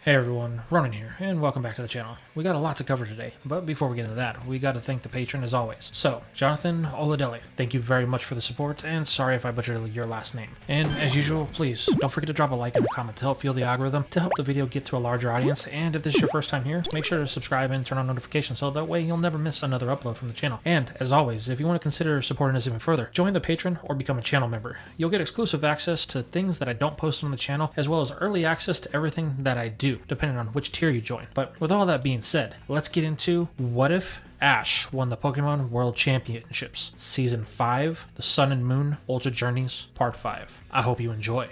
Hey everyone, Ronan here, and welcome back to the channel. We got a lot to cover today, but before we get into that, we got to thank the patron as always. So, Jonathan Oladele, thank you very much for the support, and sorry if I butchered your last name. And as usual, please, don't forget to drop a like and a comment to help fuel the algorithm, to help the video get to a larger audience, and if this is your first time here, make sure to subscribe and turn on notifications so that way you'll never miss another upload from the channel. And, as always, if you want to consider supporting us even further, join the patron or become a channel member. You'll get exclusive access to things that I don't post on the channel, as well as early access to everything that I do, depending on which tier you join. But with all that being said, let's get into what if Ash won the Pokemon World Championships, Season 5, The Sun and Moon Ultra Journeys, Part 5. I hope you enjoy.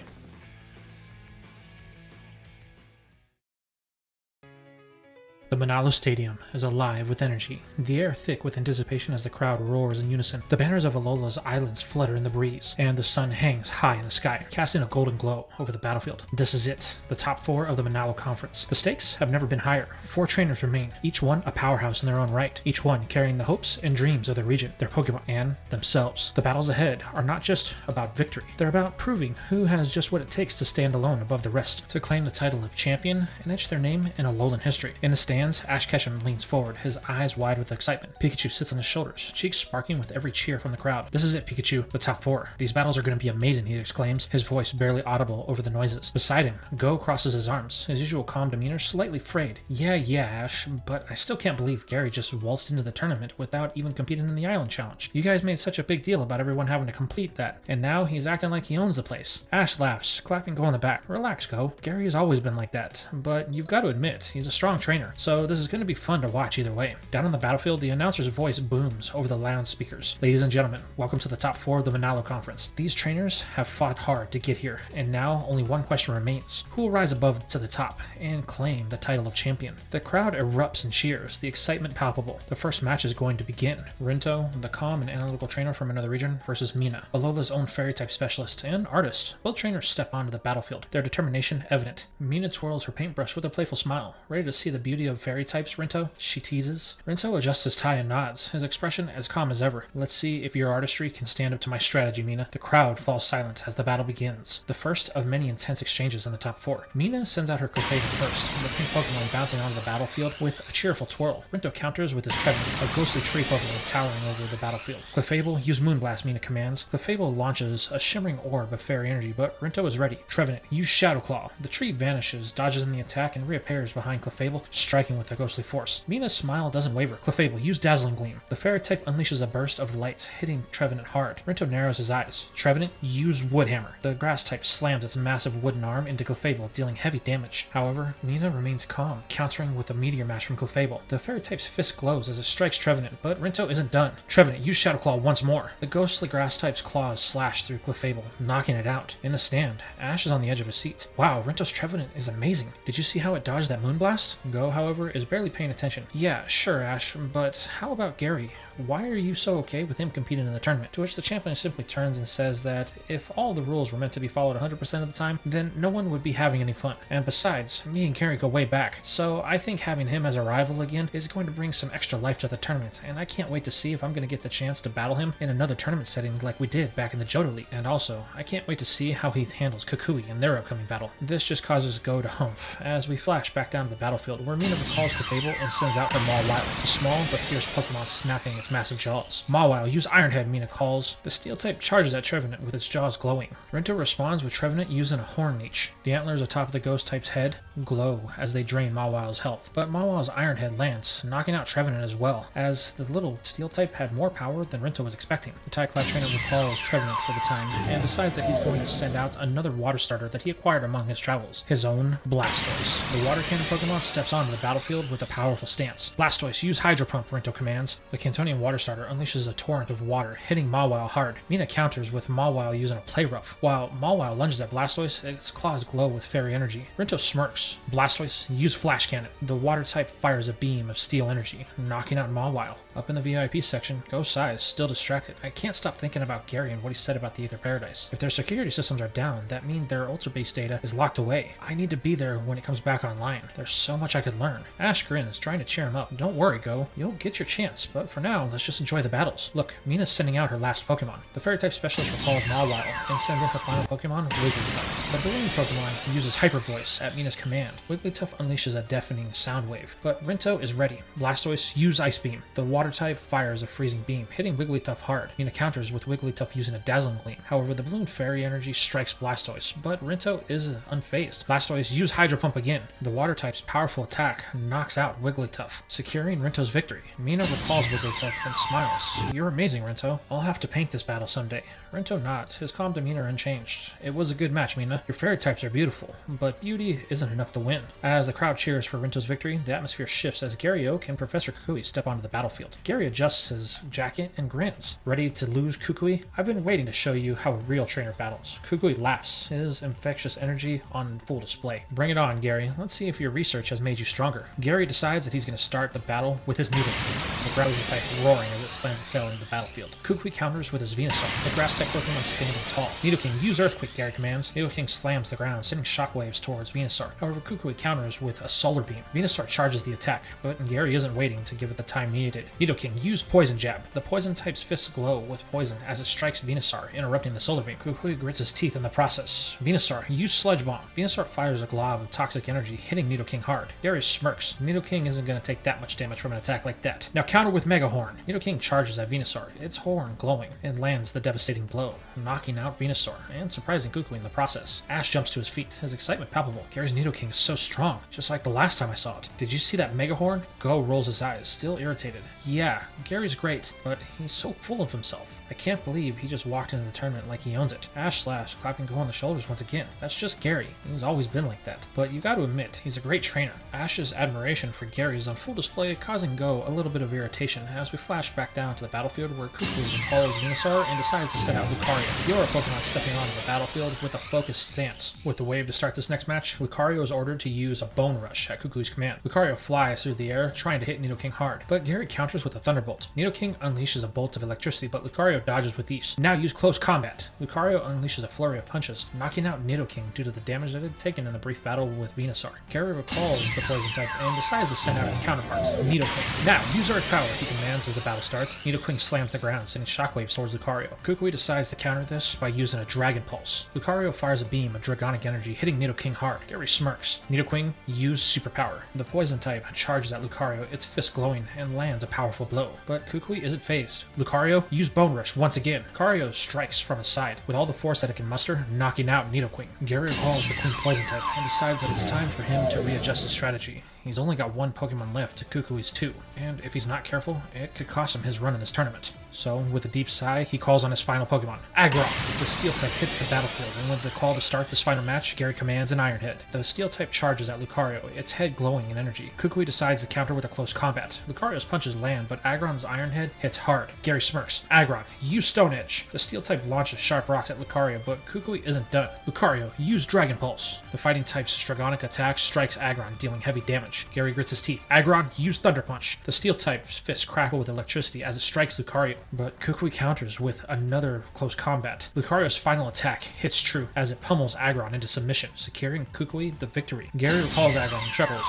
The Manalo Stadium is alive with energy, the air thick with anticipation as the crowd roars in unison. The banners of Alola's islands flutter in the breeze, and the sun hangs high in the sky, casting a golden glow over the battlefield. This is it, the top 4 of the Manalo Conference. The stakes have never been higher. 4 trainers remain, each one a powerhouse in their own right, each one carrying the hopes and dreams of the region, their Pokemon, and themselves. The battles ahead are not just about victory, they're about proving who has just what it takes to stand alone above the rest, to claim the title of champion and etch their name in Alolan history. In the stands, Ash Ketchum leans forward, his eyes wide with excitement. Pikachu sits on his shoulders, cheeks sparking with every cheer from the crowd. This is it, Pikachu, the top 4. These battles are going to be amazing, he exclaims, his voice barely audible over the noises. Beside him, Go crosses his arms, his usual calm demeanor slightly frayed. Yeah, Ash, but I still can't believe Gary just waltzed into the tournament without even competing in the Island Challenge. You guys made such a big deal about everyone having to complete that, and now he's acting like he owns the place. Ash laughs, clapping Go on the back. Relax, Go. Gary has always been like that, but you've got to admit, he's a strong trainer, so this is going to be fun to watch either way. Down on the battlefield, the announcer's voice booms over the loudspeakers. Ladies and gentlemen, welcome to the top 4 of the Manalo Conference. These trainers have fought hard to get here, and now only one question remains. Who will rise above to the top and claim the title of champion? The crowd erupts in cheers, the excitement palpable. The first match is going to begin. Rinto, the calm and analytical trainer from another region, versus Mina, Alola's own fairy-type specialist and artist. Both trainers step onto the battlefield, their determination evident. Mina twirls her paintbrush with a playful smile, ready to see the beauty of fairy types, Rinto, she teases. Rinto adjusts his tie and nods, his expression as calm as ever. Let's see if your artistry can stand up to my strategy, Mina. The crowd falls silent as the battle begins, the first of many intense exchanges in the top 4. Mina sends out her Clefairy first, the pink Pokemon bouncing onto the battlefield with a cheerful twirl. Rinto counters with his Trevenant, a ghostly tree Pokemon towering over the battlefield. Clefable, use Moonblast, Mina commands. Clefable launches a shimmering orb of fairy energy, but Rinto is ready. Trevenant, use Shadow Claw. The tree vanishes, dodges in the attack, and reappears behind Clefable, striking with a ghostly force. Mina's smile doesn't waver. Clefable, use Dazzling Gleam. The fairy type unleashes a burst of light, hitting Trevenant hard. Rinto narrows his eyes. Trevenant, use Wood Hammer. The grass type slams its massive wooden arm into Clefable, dealing heavy damage. However, Mina remains calm, countering with a meteor mash from Clefable. The fairy type's fist glows as it strikes Trevenant, but Rinto isn't done. Trevenant, use Shadow Claw once more. The ghostly grass type's claws slash through Clefable, knocking it out. In the stand, Ash is on the edge of his seat. Wow, Rinto's Trevenant is amazing. Did you see how it dodged that Moonblast? Go, however, is barely paying attention. Yeah, sure, Ash, but how about Gary? Why are you so okay with him competing in the tournament? To which the champion simply turns and says that if all the rules were meant to be followed 100% of the time, then no one would be having any fun. And besides, me and Gary go way back, so I think having him as a rival again is going to bring some extra life to the tournament, and I can't wait to see if I'm going to get the chance to battle him in another tournament setting like we did back in the Johto League. And also, I can't wait to see how he handles Kukui in their upcoming battle. This just causes Go to humph, as we flash back down to the battlefield, where Mina recalls Clefable and sends out her Mawile, a small but fierce Pokemon snapping its massive jaws. Mawile, use Iron Head, Mina calls. The steel type charges at Trevenant with its jaws glowing. Rinto responds with Trevenant using a Horn Leech. The antlers atop the ghost type's head glow as they drain Mawile's health, but Mawile's Iron Head lands, knocking out Trevenant as well, as the little steel type had more power than Rinto was expecting. The Tyclad trainer recalls Trevenant for the time and decides that he's going to send out another water starter that he acquired among his travels, his own Blastoise. The water cannon Pokemon steps onto the battlefield with a powerful stance. Blastoise, use Hydro Pump, Rinto commands. The Cantonian water starter unleashes a torrent of water, hitting Mawile hard. Mina counters with Mawile using a Play Rough. While Mawile lunges at Blastoise, its claws glow with fairy energy. Rinto smirks. Blastoise, use Flash Cannon. The water type fires a beam of steel energy, knocking out Mawile. Up in the VIP section, Go sighs, still distracted. I can't stop thinking about Gary and what he said about the Aether Paradise. If their security systems are down, that means their Ultra Base data is locked away. I need to be there when it comes back online. There's so much I could learn. Megahorn. Ash grins, trying to cheer him up. Don't worry, Go. You'll get your chance, but for now, let's just enjoy the battles. Look, Mina's sending out her last Pokemon. The Fairy-type specialist recalls Mawile and sends in her final Pokemon, Wigglytuff. The balloon Pokemon uses Hyper Voice at Mina's command. Wigglytuff unleashes a deafening sound wave, but Rinto is ready. Blastoise, use Ice Beam. The Water-type fires a freezing beam, hitting Wigglytuff hard. Mina counters with Wigglytuff using a Dazzling Gleam. However, the balloon fairy energy strikes Blastoise, but Rinto is unfazed. Blastoise use Hydro Pump again. The Water-type's powerful attack knocks out Wigglytuff, securing Rinto's victory. Mina recalls Wigglytuff and smiles. You're amazing, Rinto. I'll have to paint this battle someday. Rinto nods, his calm demeanor unchanged. It was a good match, Mina. Your fairy types are beautiful, but beauty isn't enough to win. As the crowd cheers for Rinto's victory, the atmosphere shifts as Gary Oak and Professor Kukui step onto the battlefield. Gary adjusts his jacket and grins. Ready to lose, Kukui? I've been waiting to show you how a real trainer battles. Kukui laughs, his infectious energy on full display. Bring it on, Gary. Let's see if your research has made you stronger. Gary decides that he's going to start the battle with his Nidoking. The ground type roaring as it slams its tail into the battlefield. Kukui counters with his Venusaur. The grass type Pokemon standing tall. Nidoking, use Earthquake, Gary commands. Nidoking slams the ground, sending shockwaves towards Venusaur. However, Kukui counters with a Solar Beam. Venusaur charges the attack, but Gary isn't waiting to give it the time needed. Nidoking, use Poison Jab. The Poison type's fists glow with poison as it strikes Venusaur, interrupting the Solar Beam. Kukui grits his teeth in the process. Venusaur, use Sludge Bomb. Venusaur fires a glob of toxic energy, hitting Nidoking hard. Gary smirks. Nidoking isn't going to take that much damage from an attack like that. Now counter with Mega Horn. Nidoking charges at Venusaur, its horn glowing, and lands the devastating blow, knocking out Venusaur, and surprising Kukui in the process. Ash jumps to his feet, his excitement palpable. Gary's Nidoking is so strong, just like the last time I saw it. Did you see that Mega Horn? Go rolls his eyes, still irritated. Yeah, Gary's great, but he's so full of himself. I can't believe he just walked into the tournament like he owns it. Ash laughs, clapping Go on the shoulders once again. That's just Gary. He's always been like that. But you gotta admit, he's a great trainer. Ash's admiration for Gary is on full display, causing Go a little bit of irritation as we flash back down to the battlefield where Kukui recalls Venusaur and decides to set out Lucario. Your Pokemon stepping onto the battlefield with a focused stance. With the wave to start this next match, Lucario is ordered to use a Bone Rush at Kukui's command. Lucario flies through the air, trying to hit Nidoking hard, but Gary counters with a Thunderbolt. Nidoking unleashes a bolt of electricity, but Lucario dodges with ease. Now use Close Combat. Lucario unleashes a flurry of punches, knocking out Nidoking due to the damage that it had taken in the brief battle with Venusaur. Gary recalls the poison type and decides to send out his counterpart, Nidoking. Now, use Earth Power, he commands as the battle starts. Nidoking slams the ground, sending shockwaves towards Lucario. Kukui decides to counter this by using a Dragon Pulse. Lucario fires a beam of Dragonic energy, hitting Nidoking hard. Gary smirks. Nidoking, use Superpower. The poison type charges at Lucario, its fist glowing, and lands a powerful blow. But Kukui isn't phased. Lucario, use Bone Rush once again. Lucario strikes from his side, with all the force that it can muster, knocking out Nidoking. Gary recalls the Queen Poison type, and decides that it's time for him to readjust his strategy. He's only got one Pokemon left to Kukui's 2, and if he's not careful, it could cost him his run in this tournament. So, with a deep sigh, he calls on his final Pokemon, Aggron. The Steel type hits the battlefield, and with the call to start this final match, Gary commands an Iron Head. The Steel type charges at Lucario, its head glowing in energy. Kukui decides to counter with a Close Combat. Lucario's punches land, but Aggron's Iron Head hits hard. Gary smirks. Aggron, use Stone Edge. The Steel type launches sharp rocks at Lucario, but Kukui isn't done. Lucario, use Dragon Pulse. The fighting type's Dragonic attack strikes Aggron, dealing heavy damage. Gary grits his teeth. Aggron, use Thunder Punch. The Steel type's fists crackle with electricity as it strikes Lucario, but Kukui counters with another Close Combat. Lucario's final attack hits true as it pummels Aggron into submission, securing Kukui the victory. Gary recalls Aggron and chuckles.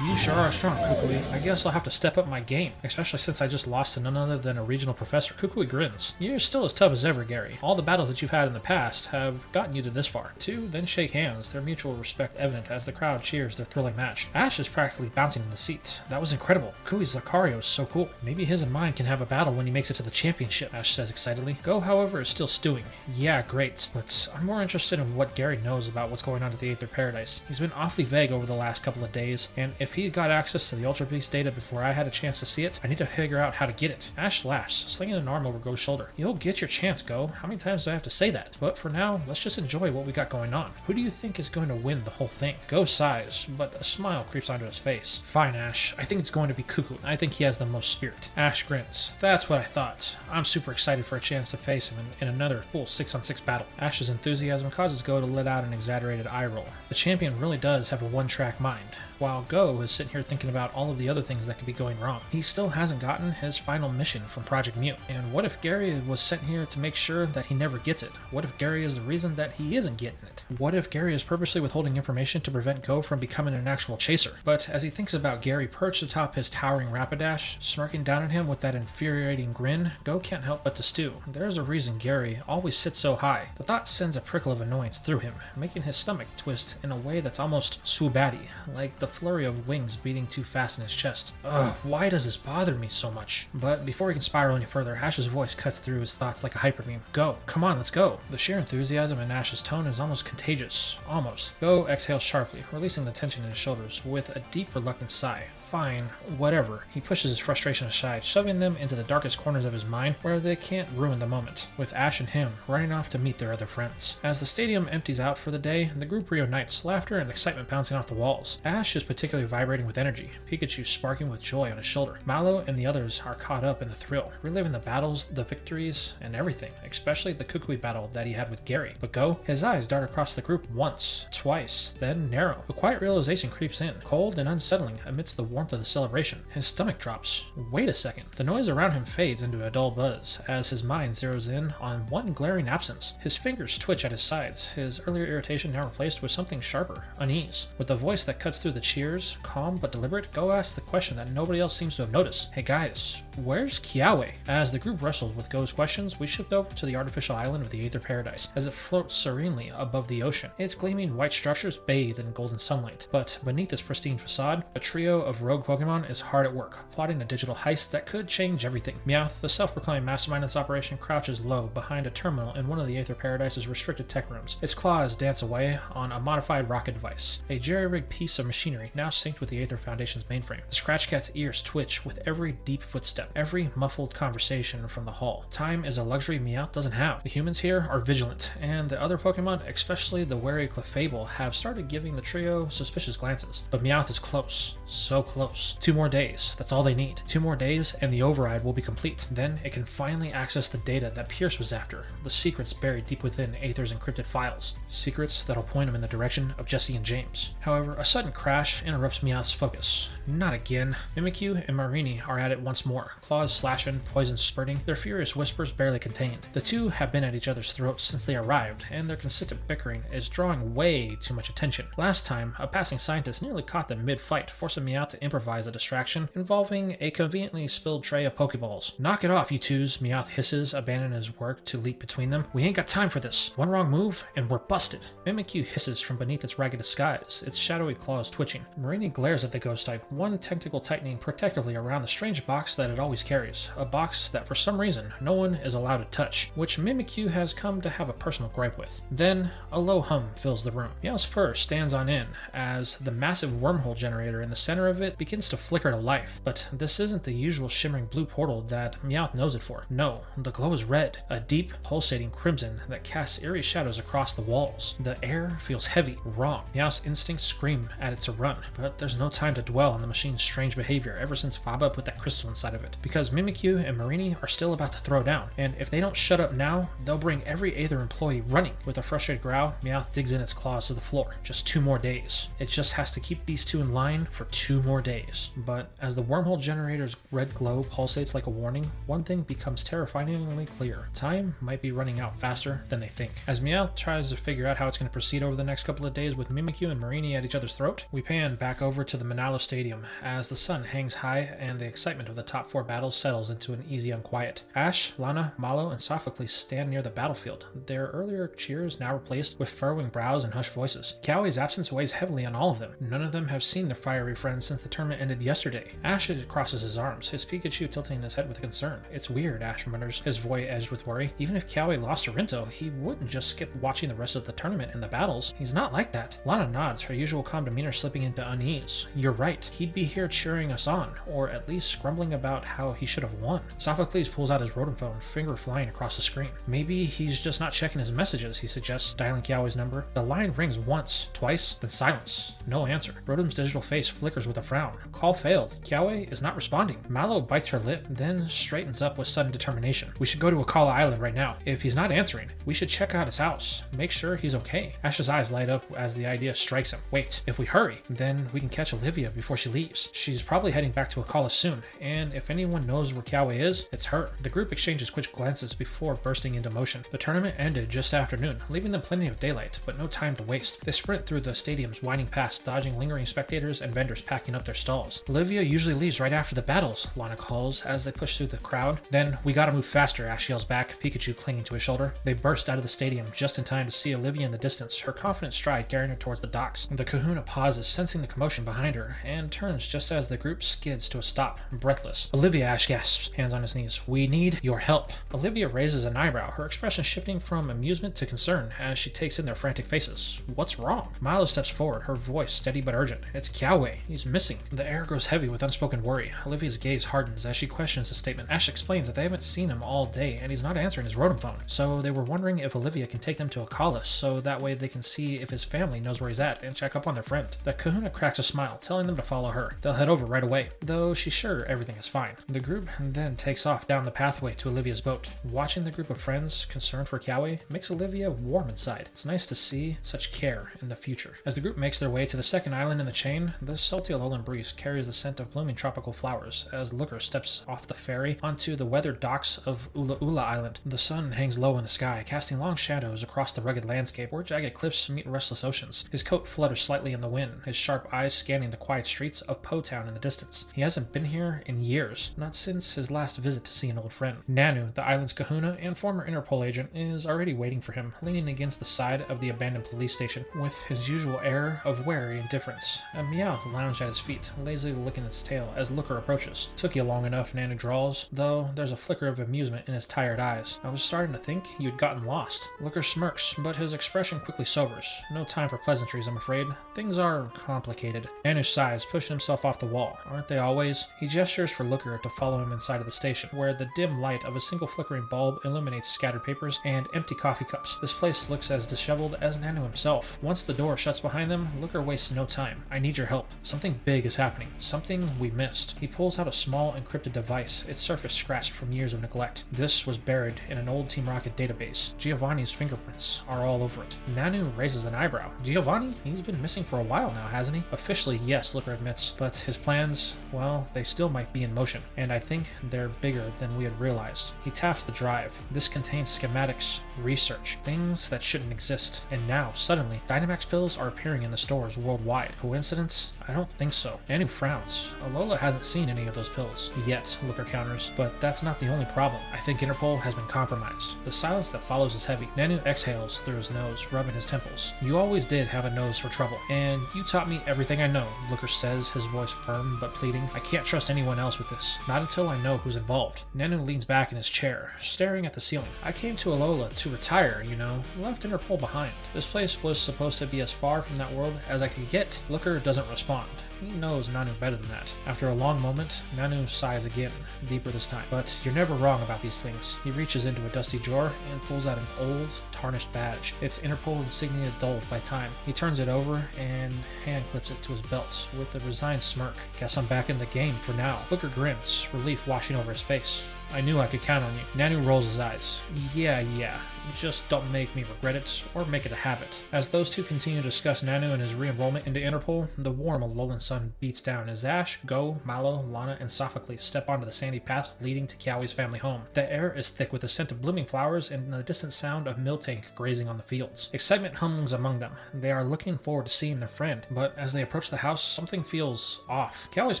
You sure are strong, Kukui. I guess I'll have to step up my game, especially since I just lost to none other than a regional professor. Kukui grins. You're still as tough as ever, Gary. All the battles that you've had in the past have gotten you to this far. Two then shake hands, their mutual respect evident as the crowd cheers their thrilling match. Ash is practically bouncing in the seat. That was incredible. Kukui's Lucario is so cool. Maybe his and mine can have a battle when he makes it to the championship, Ash says excitedly. Go, however, is still stewing. Yeah, great, but I'm more interested in what Gary knows about what's going on at the Aether Paradise. He's been awfully vague over the last couple of days, and if he got access to the Ultra Beast data before I had a chance to see it, I need to figure out how to get it. Ash laughs, slinging an arm over Go's shoulder. You'll get your chance, Go. How many times do I have to say that? But for now, let's just enjoy what we got going on. Who do you think is going to win the whole thing? Go sighs, but a smile creeps onto his face. Fine, Ash. I think it's going to be Kukui. I think he has the most spirit. Ash grins. That's what I thought. I'm super excited for a chance to face him in another full 6-on-6 battle. Ash's enthusiasm causes Go to let out an exaggerated eye roll. The champion really does have a one-track mind. While Go is sitting here thinking about all of the other things that could be going wrong. He still hasn't gotten his final mission from Project Mew. And what if Gary was sent here to make sure that he never gets it? What if Gary is the reason that he isn't getting it? What if Gary is purposely withholding information to prevent Go from becoming an actual chaser? But as he thinks about Gary perched atop his towering Rapidash, smirking down at him with that infuriating grin, Go can't help but to stew. There's a reason Gary always sits so high. The thought sends a prickle of annoyance through him, making his stomach twist in a way that's almost swoobatty, like the flurry of wings beating too fast in his chest. Ugh, why does this bother me so much? But before he can spiral any further, Ash's voice cuts through his thoughts like a hyperbeam. Go, come on, let's go. The sheer enthusiasm in Ash's tone is almost contagious. Almost. Go exhales sharply, releasing the tension in his shoulders with a deep, reluctant sigh. Fine, whatever. He pushes his frustration aside, shoving them into the darkest corners of his mind where they can't ruin the moment, with Ash and him running off to meet their other friends. As the stadium empties out for the day, the group reunites, laughter and excitement bouncing off the walls. Ash is particularly vibrating with energy, Pikachu sparking with joy on his shoulder. Mallow and the others are caught up in the thrill, reliving the battles, the victories, and everything, especially the Kukui battle that he had with Gary. But Go, his eyes dart across the group once, twice, then narrow. A quiet realization creeps in, cold and unsettling amidst the warmth of the celebration. His stomach drops. Wait a second. The noise around him fades into a dull buzz as his mind zeroes in on one glaring absence. His fingers twitch at his sides, his earlier irritation now replaced with something sharper, unease. With a voice that cuts through the cheers, calm but deliberate, Go asks the question that nobody else seems to have noticed. Hey guys, where's Kiawe? As the group wrestled with Go's questions, we shift over to the artificial island of the Aether Paradise as it floats serenely above the ocean. Its gleaming white structures bathe in golden sunlight, but beneath its pristine facade, a trio of rogue Pokemon is hard at work, plotting a digital heist that could change everything. Meowth, the self-proclaimed mastermind of this operation, crouches low behind a terminal in one of the Aether Paradise's restricted tech rooms. Its claws dance away on a modified rocket device, a jerry-rigged piece of machinery now synced with the Aether Foundation's mainframe. The Scratch Cat's ears twitch with every deep footstep, every muffled conversation from the hall. Time is a luxury Meowth doesn't have. The humans here are vigilant, and the other Pokemon, especially the wary Clefable, have started giving the trio suspicious glances. But Meowth is close. So close. 2 more days. That's all they need. 2 more days and the override will be complete. Then it can finally access the data that Pierce was after. The secrets buried deep within Aether's encrypted files. Secrets that'll point him in the direction of Jesse and James. However, a sudden crash interrupts Meowth's focus. Not again. Mimikyu and Marini are at it once more. Claws slashing, poison spurting, their furious whispers barely contained. The two have been at each other's throats since they arrived, and their consistent bickering is drawing way too much attention. Last time, a passing scientist nearly caught them mid-fight, forcing Meowth to improvise a distraction involving a conveniently spilled tray of Pokeballs. Knock it off, you twos, Meowth hisses, abandoning his work to leap between them. We ain't got time for this. One wrong move, and we're busted. Mimikyu hisses from beneath its ragged disguise, its shadowy claws twitching. Marini glares at the ghost type, one tentacle tightening protectively around the strange box that it always carries. A box that for some reason no one is allowed to touch, which Mimikyu has come to have a personal gripe with. Then, a low hum fills the room. Meowth's fur stands on end as the massive wormhole generator in the center of it begins to flicker to life. But this isn't the usual shimmering blue portal that Meowth knows it for. No, the glow is red, a deep, pulsating crimson that casts eerie shadows across the walls. The air feels heavy, wrong. Meowth's instincts scream at it to run, but there's no time to dwell on the machine's strange behavior ever since Faba put that crystal inside of it, because Mimikyu and Marini are still about to throw down, and if they don't shut up now, they'll bring every Aether employee running. With a frustrated growl, Meowth digs in its claws to the floor. Just 2 more days. It just has to keep these two in line for 2 more days. But as the wormhole generator's red glow pulsates like a warning, one thing becomes terrifyingly clear. Time might be running out faster than they think. As Meowth tries to figure out how it's going to proceed over the next couple of days with Mimikyu and Marini at each other's throat, we pan back over to the Manalo Stadium as the sun hangs high and the excitement of the top 4 battles settles into an easy unquiet. Ash, Lana, Mallow, and Sophocles stand near the battlefield, their earlier cheers now replaced with furrowing brows and hushed voices. Kiawe's absence weighs heavily on all of them. None of them have seen their fiery friends since the tournament ended yesterday. Ash crosses his arms, his Pikachu tilting his head with concern. It's weird, Ash mutters, his voice edged with worry. Even if Kiawe lost to Rinto, he wouldn't just skip watching the rest of the tournament and the battles. He's not like that. Lana nods, her usual calm demeanor slipping into unease. You're right. He'd be here cheering us on, or at least grumbling about how he should have won. Sophocles pulls out his Rotom phone, finger flying across the screen. Maybe he's just not checking his messages, he suggests, dialing Kiawe's number. The line rings once, twice, then silence. No answer. Rotom's digital face flickers with a frown. Call failed. Kiawe is not responding. Mallow bites her lip, then straightens up with sudden determination. We should go to Akala Island right now. If he's not answering, we should check out his house. Make sure he's okay. Ash's eyes light up as the idea strikes him. Wait, if we hurry. Then we can catch Olivia before she leaves. She's probably heading back to Akala soon, and if anyone knows where Kiawe is, it's her. The group exchanges quick glances before bursting into motion. The tournament ended just after noon, leaving them plenty of daylight, but no time to waste. They sprint through the stadiums, winding past, dodging lingering spectators and vendors packing up their stalls. Olivia usually leaves right after the battles, Lana calls as they push through the crowd. Then, we gotta move faster, Ash yells back, Pikachu clinging to his shoulder. They burst out of the stadium just in time to see Olivia in the distance, her confident stride carrying her towards the docks. The kahuna pauses, sensing the commotion behind her, and turns just as the group skids to a stop, breathless. Olivia, Ash gasps, hands on his knees. We need your help. Olivia raises an eyebrow, her expression shifting from amusement to concern as she takes in their frantic faces. What's wrong? Milo steps forward, her voice steady but urgent. It's Kiawe. He's missing. The air grows heavy with unspoken worry. Olivia's gaze hardens as she questions the statement. Ash explains that they haven't seen him all day and he's not answering his rotom phone. So they were wondering if Olivia can take them to Akala so that way they can see if his family knows where he's at and check up on their friend. The kahuna cracks a smile, telling them to follow her. They'll head over right away, though she's sure everything is fine. The group then takes off down the pathway to Olivia's boat. Watching the group of friends concerned for Kiawe makes Olivia warm inside. It's nice to see such care in the future. As the group makes their way to the second island in the chain, the salty alolan breeze carries the scent of blooming tropical flowers as Looker steps off the ferry onto the weathered docks of Ula Ula Island. The sun hangs low in the sky, casting long shadows across the rugged landscape where jagged cliffs meet restless oceans. His coat flutters slightly in the wind, his sharp eyes scanning the quiet streets of Po Town in the distance. He hasn't been here in years, not since his last visit to see an old friend. Nanu, the island's kahuna and former Interpol agent, is already waiting for him, leaning against the side of the abandoned police station with his usual air of wary indifference. A Meowth lounged at his feet, lazily licking its tail as Looker approaches. Took you long enough, Nanu drawls, though there's a flicker of amusement in his tired eyes. I was starting to think you'd gotten lost. Looker smirks, but his expression quickly sobers. No time for pleasantries, I'm afraid. Things are complicated. Nanu sighs, pushing himself off the wall. Aren't they always? He gestures for Looker to follow him inside of the station, where the dim light of a single flickering bulb illuminates scattered papers and empty coffee cups. This place looks as disheveled as Nanu himself. Once the door shuts behind them, Looker wastes no time. I need your help. Something big is happening. Something we missed. He pulls out a small encrypted device, its surface scratched from years of neglect. This was buried in an old Team Rocket database. Giovanni's fingerprints are all over it. Nanu raises an eyebrow. Giovanni? He's been missing for a while now, hasn't he? Officially, yes, Looker admits, but his plans, well, they still might be in motion, and I think they're bigger than we had realized. He taps the drive. This contains schematics, research, things that shouldn't exist, and now, suddenly, Dynamax pills are appearing in the stores worldwide. Coincidence? I don't think so. Nanu frowns. Alola hasn't seen any of those pills. Yet, Looker counters, but that's not the only problem. I think Interpol has been compromised. The silence that follows is heavy. Nanu exhales through his nose, rubbing his temples. You always did have a nose for trouble, and you taught me everything I know, Looker says, his voice firm but pleading. I can't trust anyone else with this. Not until I know who's involved. Nanu leans back in his chair, staring at the ceiling. I came to Alola to retire, you know. Left Interpol behind. This place was supposed to be as far from that world as I could get. Looker doesn't respond. He knows Nanu better than that. After a long moment, Nanu sighs again, deeper this time. But you're never wrong about these things. He reaches into a dusty drawer and pulls out an old, tarnished badge, its Interpol insignia dulled by time. He turns it over and hand clips it to his belt with a resigned smirk. Guess I'm back in the game for now. Looker grins, relief washing over his face. I knew I could count on you. Nanu rolls his eyes. Yeah. Just don't make me regret it, or make it a habit. As those two continue to discuss Nanu and his re-enrollment into Interpol, the warm Alolan sun beats down as Ash, Go, Malo, Lana, and Sophocles step onto the sandy path leading to Kiawe's family home. The air is thick with the scent of blooming flowers and the distant sound of Miltank grazing on the fields. Excitement hums among them. They are looking forward to seeing their friend, but as they approach the house, something feels off. Kiawe's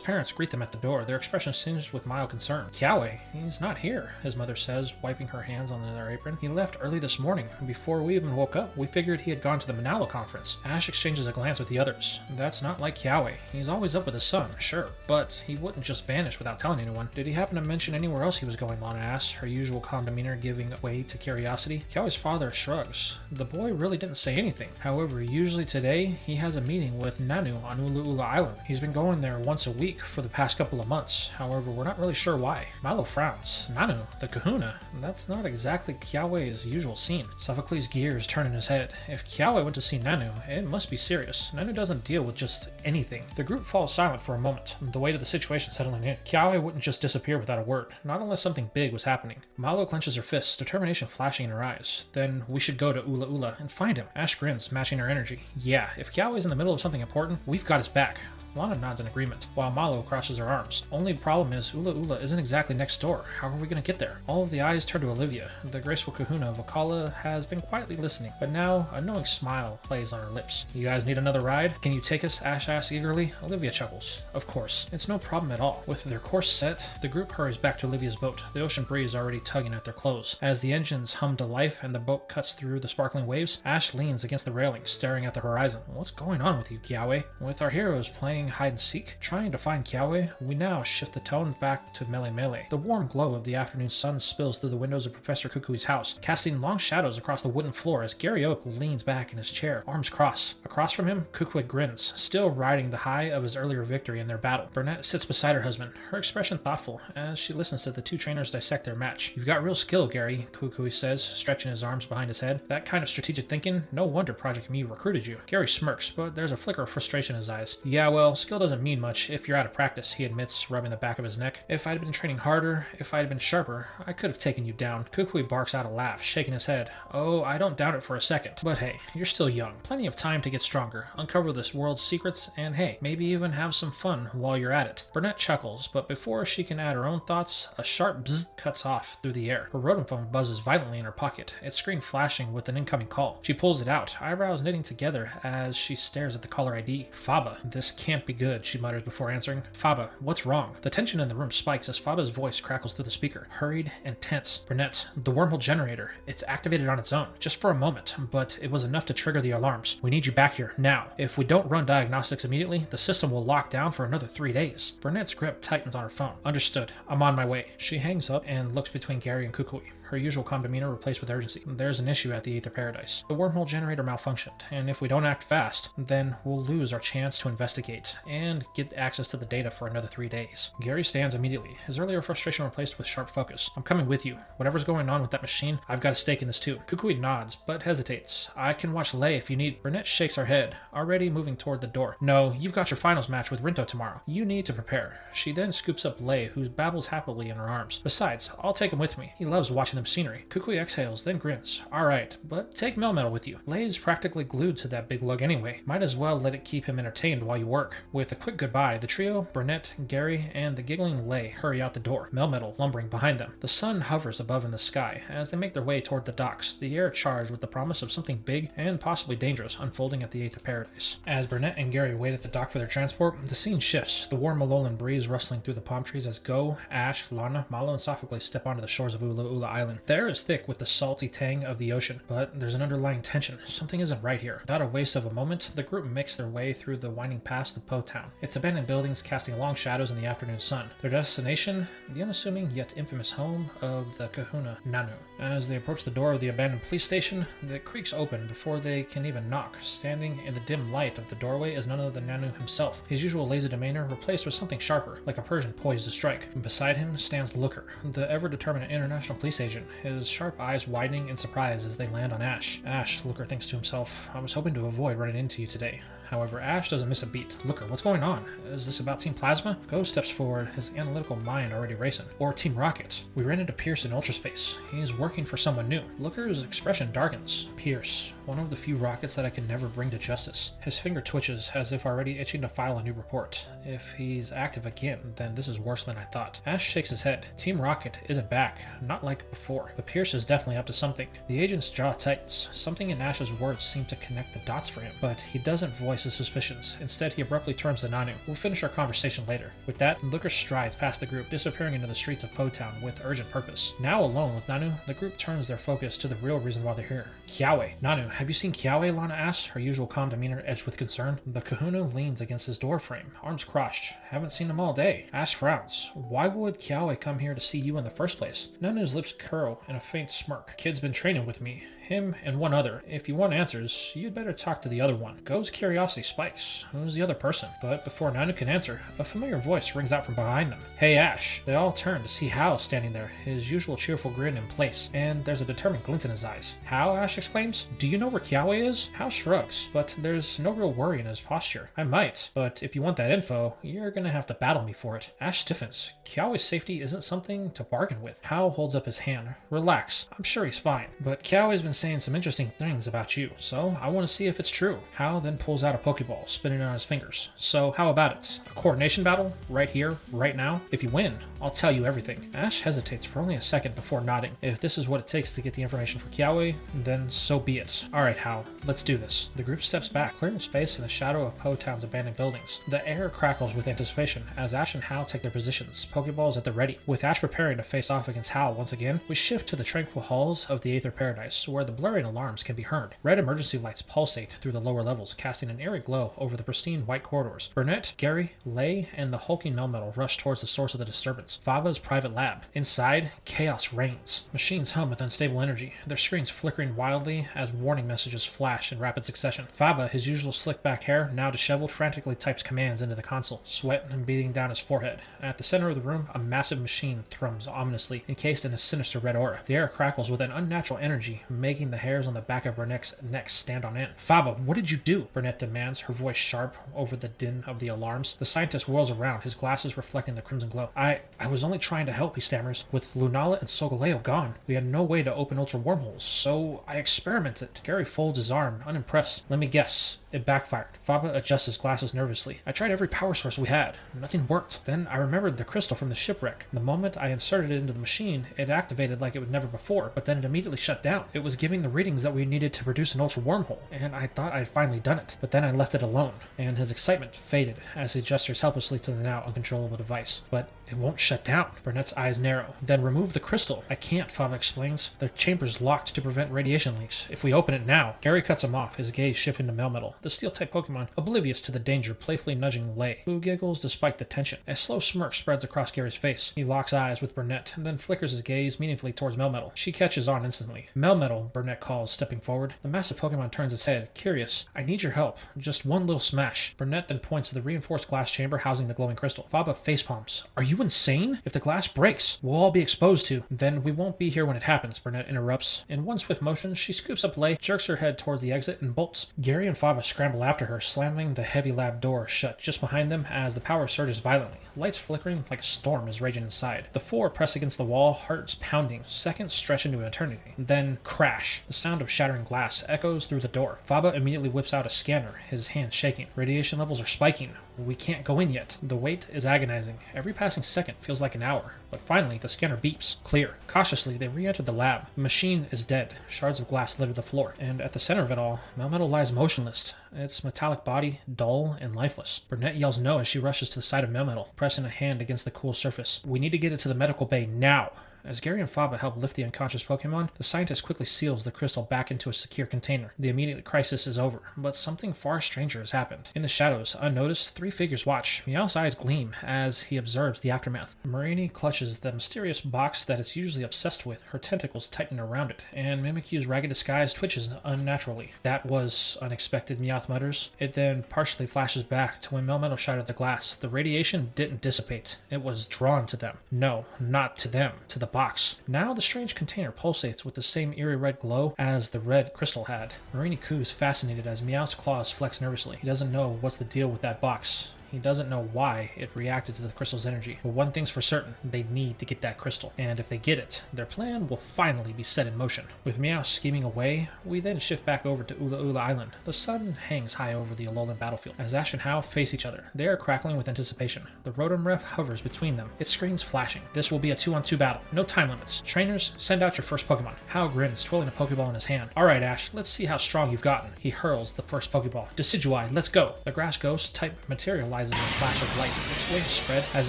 parents greet them at the door, their expressions tinged with mild concern. Kiawe? He's not here, his mother says, wiping her hands on their apron. He left early this morning. Before we even woke up, we figured he had gone to the Manalo conference. Ash exchanges a glance with the others. That's not like Kiawe. He's always up with his son, sure, but he wouldn't just vanish without telling anyone. Did he happen to mention anywhere else he was going, Lana asks, her usual calm demeanor giving way to curiosity. Kiawe's father shrugs. The boy really didn't say anything. However, usually today, he has a meeting with Nanu on Ula Ula Island. He's been going there once a week for the past couple of months. However, we're not really sure why. Malo frowns. grounds. Nanu, the kahuna. That's not exactly Kiawe's usual scene. Sophocles' gears turn in his head. If Kiawe went to see Nanu, it must be serious. Nanu doesn't deal with just anything. The group falls silent for a moment, the weight of the situation settling in. Kiawe wouldn't just disappear without a word, not unless something big was happening. Malo clenches her fists, determination flashing in her eyes. Then we should go to Ula Ula and find him. Ash grins, matching her energy. Yeah, if Kiawe's in the middle of something important, we've got his back. Lana nods in agreement, while Malo crosses her arms. Only problem is Ula Ula isn't exactly next door. How are we going to get there? All of the eyes turn to Olivia. The graceful kahuna of Akala has been quietly listening, but now a knowing smile plays on her lips. You guys need another ride? Can you take us? Ash asks eagerly. Olivia chuckles. Of course. It's no problem at all. With their course set, the group hurries back to Olivia's boat, the ocean breeze already tugging at their clothes. As the engines hum to life and the boat cuts through the sparkling waves, Ash leans against the railing, staring at the horizon. What's going on with you, Kiawe? With our heroes playing hide and seek, trying to find Kiawe, we now shift the tone back to Mele Mele. The warm glow of the afternoon sun spills through the windows of Professor Kukui's house, casting long shadows across the wooden floor as Gary Oak leans back in his chair, arms crossed. Across from him, Kukui grins, still riding the high of his earlier victory in their battle. Burnett sits beside her husband, her expression thoughtful as she listens to the two trainers dissect their match. You've got real skill, Gary, Kukui says, stretching his arms behind his head. That kind of strategic thinking, no wonder Project Me recruited you. Gary smirks, but there's a flicker of frustration in his eyes. Yeah, well, skill doesn't mean much if you're out of practice, he admits, rubbing the back of his neck. If I'd been training harder, if I'd been sharper, I could have taken you down. Kukui barks out a laugh, shaking his head. Oh, I don't doubt it for a second. But hey, you're still young. Plenty of time to get stronger, uncover this world's secrets, and hey, maybe even have some fun while you're at it. Burnett chuckles, but before she can add her own thoughts, a sharp bzzz cuts off through the air. Her rodent phone buzzes violently in her pocket, its screen flashing with an incoming call. She pulls it out, eyebrows knitting together as she stares at the caller ID. Faba. This can't be good, she mutters before answering. Faba, what's wrong? The tension in the room spikes as Faba's voice crackles through the speaker, hurried and tense. Burnett, the wormhole generator. It's activated on its own, just for a moment, but it was enough to trigger the alarms. We need you back here, now. If we don't run diagnostics immediately, the system will lock down for another 3 days. Burnett's grip tightens on her phone. Understood. I'm on my way. She hangs up and looks between Gary and Kukui, her usual calm demeanor replaced with urgency. There's an issue at the Aether Paradise. The wormhole generator malfunctioned, and if we don't act fast, then we'll lose our chance to investigate and get access to the data for another 3 days. Gary stands immediately, his earlier frustration replaced with sharp focus. I'm coming with you. Whatever's going on with that machine, I've got a stake in this too. Kukui nods, but hesitates. I can watch Lei if you need. Burnett shakes her head, already moving toward the door. No, you've got your finals match with Rinto tomorrow. You need to prepare. She then scoops up Lei, who babbles happily in her arms. Besides, I'll take him with me. He loves watching scenery. Kukui exhales, then grins. Alright, but take Melmetal with you. Lei's practically glued to that big lug anyway. Might as well let it keep him entertained while you work. With a quick goodbye, the trio, Burnett, Gary, and the giggling Lei hurry out the door, Melmetal lumbering behind them. The sun hovers above in the sky as they make their way toward the docks, the air charged with the promise of something big and possibly dangerous unfolding at the Aether Paradise. As Burnett and Gary wait at the dock for their transport, the scene shifts, the warm alolan breeze rustling through the palm trees as Go, Ash, Lana, Malo, and Sophocles step onto the shores of Ula Ula Island. The air is thick with the salty tang of the ocean, but there's an underlying tension. Something isn't right here. Without a waste of a moment, the group makes their way through the winding paths of Po Town, its abandoned buildings casting long shadows in the afternoon sun. Their destination, the unassuming yet infamous home of the kahuna Nanu. As they approach the door of the abandoned police station, the creaks open before they can even knock. Standing in the dim light of the doorway is none other than Nanu himself, his usual lazy demeanor replaced with something sharper, like a Persian poised to strike. Beside him stands Looker, the ever-determined international police agent, his sharp eyes widening in surprise as they land on Ash. Ash, Looker thinks to himself, I was hoping to avoid running into you today. However, Ash doesn't miss a beat. Looker, what's going on? Is this about Team Plasma? Go steps forward, his analytical mind already racing. Or Team Rocket. We ran into Pierce in Ultraspace. He's working for someone new. Looker's expression darkens. Pierce, one of the few rockets that I can never bring to justice. His finger twitches as if already itching to file a new report. If he's active again, then this is worse than I thought. Ash shakes his head. Team Rocket isn't back. Not like before. But Pierce is definitely up to something. The agent's jaw tightens. Something in Ash's words seem to connect the dots for him. But he doesn't voice his suspicions. Instead, he abruptly turns to Nanu. We'll finish our conversation later. With that, Looker strides past the group, disappearing into the streets of Po Town with urgent purpose. Now alone with Nanu, the group turns their focus to the real reason why they're here. Kiawe. Nanu, have you seen Kiawe? Lana asks, her usual calm demeanor edged with concern. The kahuna leans against his doorframe, arms crossed. Haven't seen him all day. Ash frowns. Why would Kiawe come here to see you in the first place? Nanu's lips curl in a faint smirk. Kid's been training with me. Him and one other. If you want answers, you'd better talk to the other one. Go's curiosity spikes. Who's the other person? But before Nanu can answer, a familiar voice rings out from behind them. Hey Ash. They all turn to see Hao standing there, his usual cheerful grin in place, and there's a determined glint in his eyes. Hao? Ash exclaims. Do you know where Kiawe is? Hao shrugs, but there's no real worry in his posture. I might, but if you want that info, you're gonna have to battle me for it. Ash stiffens. Kiawe's safety isn't something to bargain with. Hao holds up his hand. Relax, I'm sure he's fine. But Kiawe's been saying some interesting things about you, so I want to see if it's true. Hao then pulls out a Pokeball, spinning it on his fingers. So how about it? A coordination battle? Right here, right now? If you win, I'll tell you everything. Ash hesitates for only a second before nodding. If this is what it takes to get the information for Kiawe, then so be it. Alright Hao, let's do this. The group steps back, clearing space in the shadow of Po Town's abandoned buildings. The air crackles with anticipation as Ash and Hao take their positions, Pokeballs at the ready. With Ash preparing to face off against Hao once again, we shift to the tranquil halls of the Aether Paradise, where the blurring alarms can be heard. Red emergency lights pulsate through the lower levels, casting an eerie glow over the pristine white corridors. Burnett, Gary, Lei, and the hulking Melmetal rush towards the source of the disturbance, Faba's private lab. Inside, chaos reigns. Machines hum with unstable energy, their screens flickering wildly as warning messages flash in rapid succession. Faba, his usual slick-back hair now disheveled, frantically types commands into the console, sweat beating down his forehead. At the center of the room, a massive machine thrums ominously, encased in a sinister red aura. The air crackles with an unnatural energy, making the hairs on the back of Burnett's neck stand on end. Faba, what did you do? Burnett demands, her voice sharp over the din of the alarms. The scientist whirls around, his glasses reflecting the crimson glow. I was only trying to help, he stammers. With Lunala and Solgaleo gone, we had no way to open ultra wormholes, so I experimented. Gary folds his arm, unimpressed. Let me guess. It backfired. Faba adjusts his glasses nervously. I tried every power source we had. Nothing worked. Then I remembered the crystal from the shipwreck. The moment I inserted it into the machine, it activated like it would never before, but then it immediately shut down. It was giving the readings that we needed to produce an ultra wormhole, and I thought I'd finally done it. But then I left it alone, and his excitement faded as he gestures helplessly to the now uncontrollable device. But it won't shut down. Burnett's eyes narrow. Then remove the crystal. I can't, Faba explains. The chamber's locked to prevent radiation leaks. If we open it now... Gary cuts him off, his gaze shifting to Melmetal, the steel-type Pokemon, oblivious to the danger, playfully nudging Lei, who giggles despite the tension. A slow smirk spreads across Gary's face. He locks eyes with Burnett, and then flickers his gaze meaningfully towards Melmetal. She catches on instantly. Melmetal, Burnett calls, stepping forward. The massive Pokemon turns its head, curious. I need your help. Just one little smash. Burnett then points to the reinforced glass chamber housing the glowing crystal. Faba facepalms. Are you insane? If the glass breaks, we'll all be exposed to. Then we won't be here when it happens, Burnett interrupts. In one swift motion, she scoops up Lei, jerks her head towards the exit, and bolts. Gary and Faba scramble after her, slamming the heavy lab door shut just behind them as the power surges violently. Lights flickering like a storm is raging inside. The four press against the wall, hearts pounding, seconds stretch into eternity. Then, crash. The sound of shattering glass echoes through the door. Faba immediately whips out a scanner, his hands shaking. Radiation levels are spiking. We can't go in yet. The wait is agonizing. Every passing second feels like an hour. But finally, the scanner beeps. Clear. Cautiously, they re-enter the lab. The machine is dead. Shards of glass litter the floor. And at the center of it all, Melmetal lies motionless, its metallic body dull and lifeless. Burnett yells no as she rushes to the side of Melmetal, pressing a hand against the cool surface. We need to get it to the medical bay now. As Gary and Faba help lift the unconscious Pokemon, the scientist quickly seals the crystal back into a secure container. The immediate crisis is over, but something far stranger has happened. In the shadows, unnoticed, three figures watch. Meowth's eyes gleam as he observes the aftermath. Marini clutches the mysterious box that it's usually obsessed with, her tentacles tighten around it, and Mimikyu's ragged disguise twitches unnaturally. That was unexpected, Meowth mutters. It then partially flashes back to when Melmetal shattered the glass. The radiation didn't dissipate. It was drawn to them. No, not to them, to the box. Now the strange container pulsates with the same eerie red glow as the red crystal had. Marini coos fascinated as Meowth's claws flex nervously. He doesn't know what's the deal with that box. He doesn't know why it reacted to the crystal's energy, but one thing's for certain, they need to get that crystal. And if they get it, their plan will finally be set in motion. With Meowth scheming away, we then shift back over to Ula Ula Island. The sun hangs high over the alolan battlefield. As Ash and Hao face each other, they are crackling with anticipation. The Rotom Ref hovers between them, its screens flashing. This will be a 2-on-2 battle. No time limits. Trainers, send out your first Pokemon. Hao grins, twirling a Pokeball in his hand. Alright Ash, let's see how strong you've gotten. He hurls the first Pokeball. Decidueye, let's go. The grass ghost type materializes materializes in a flash of light, its wings spread as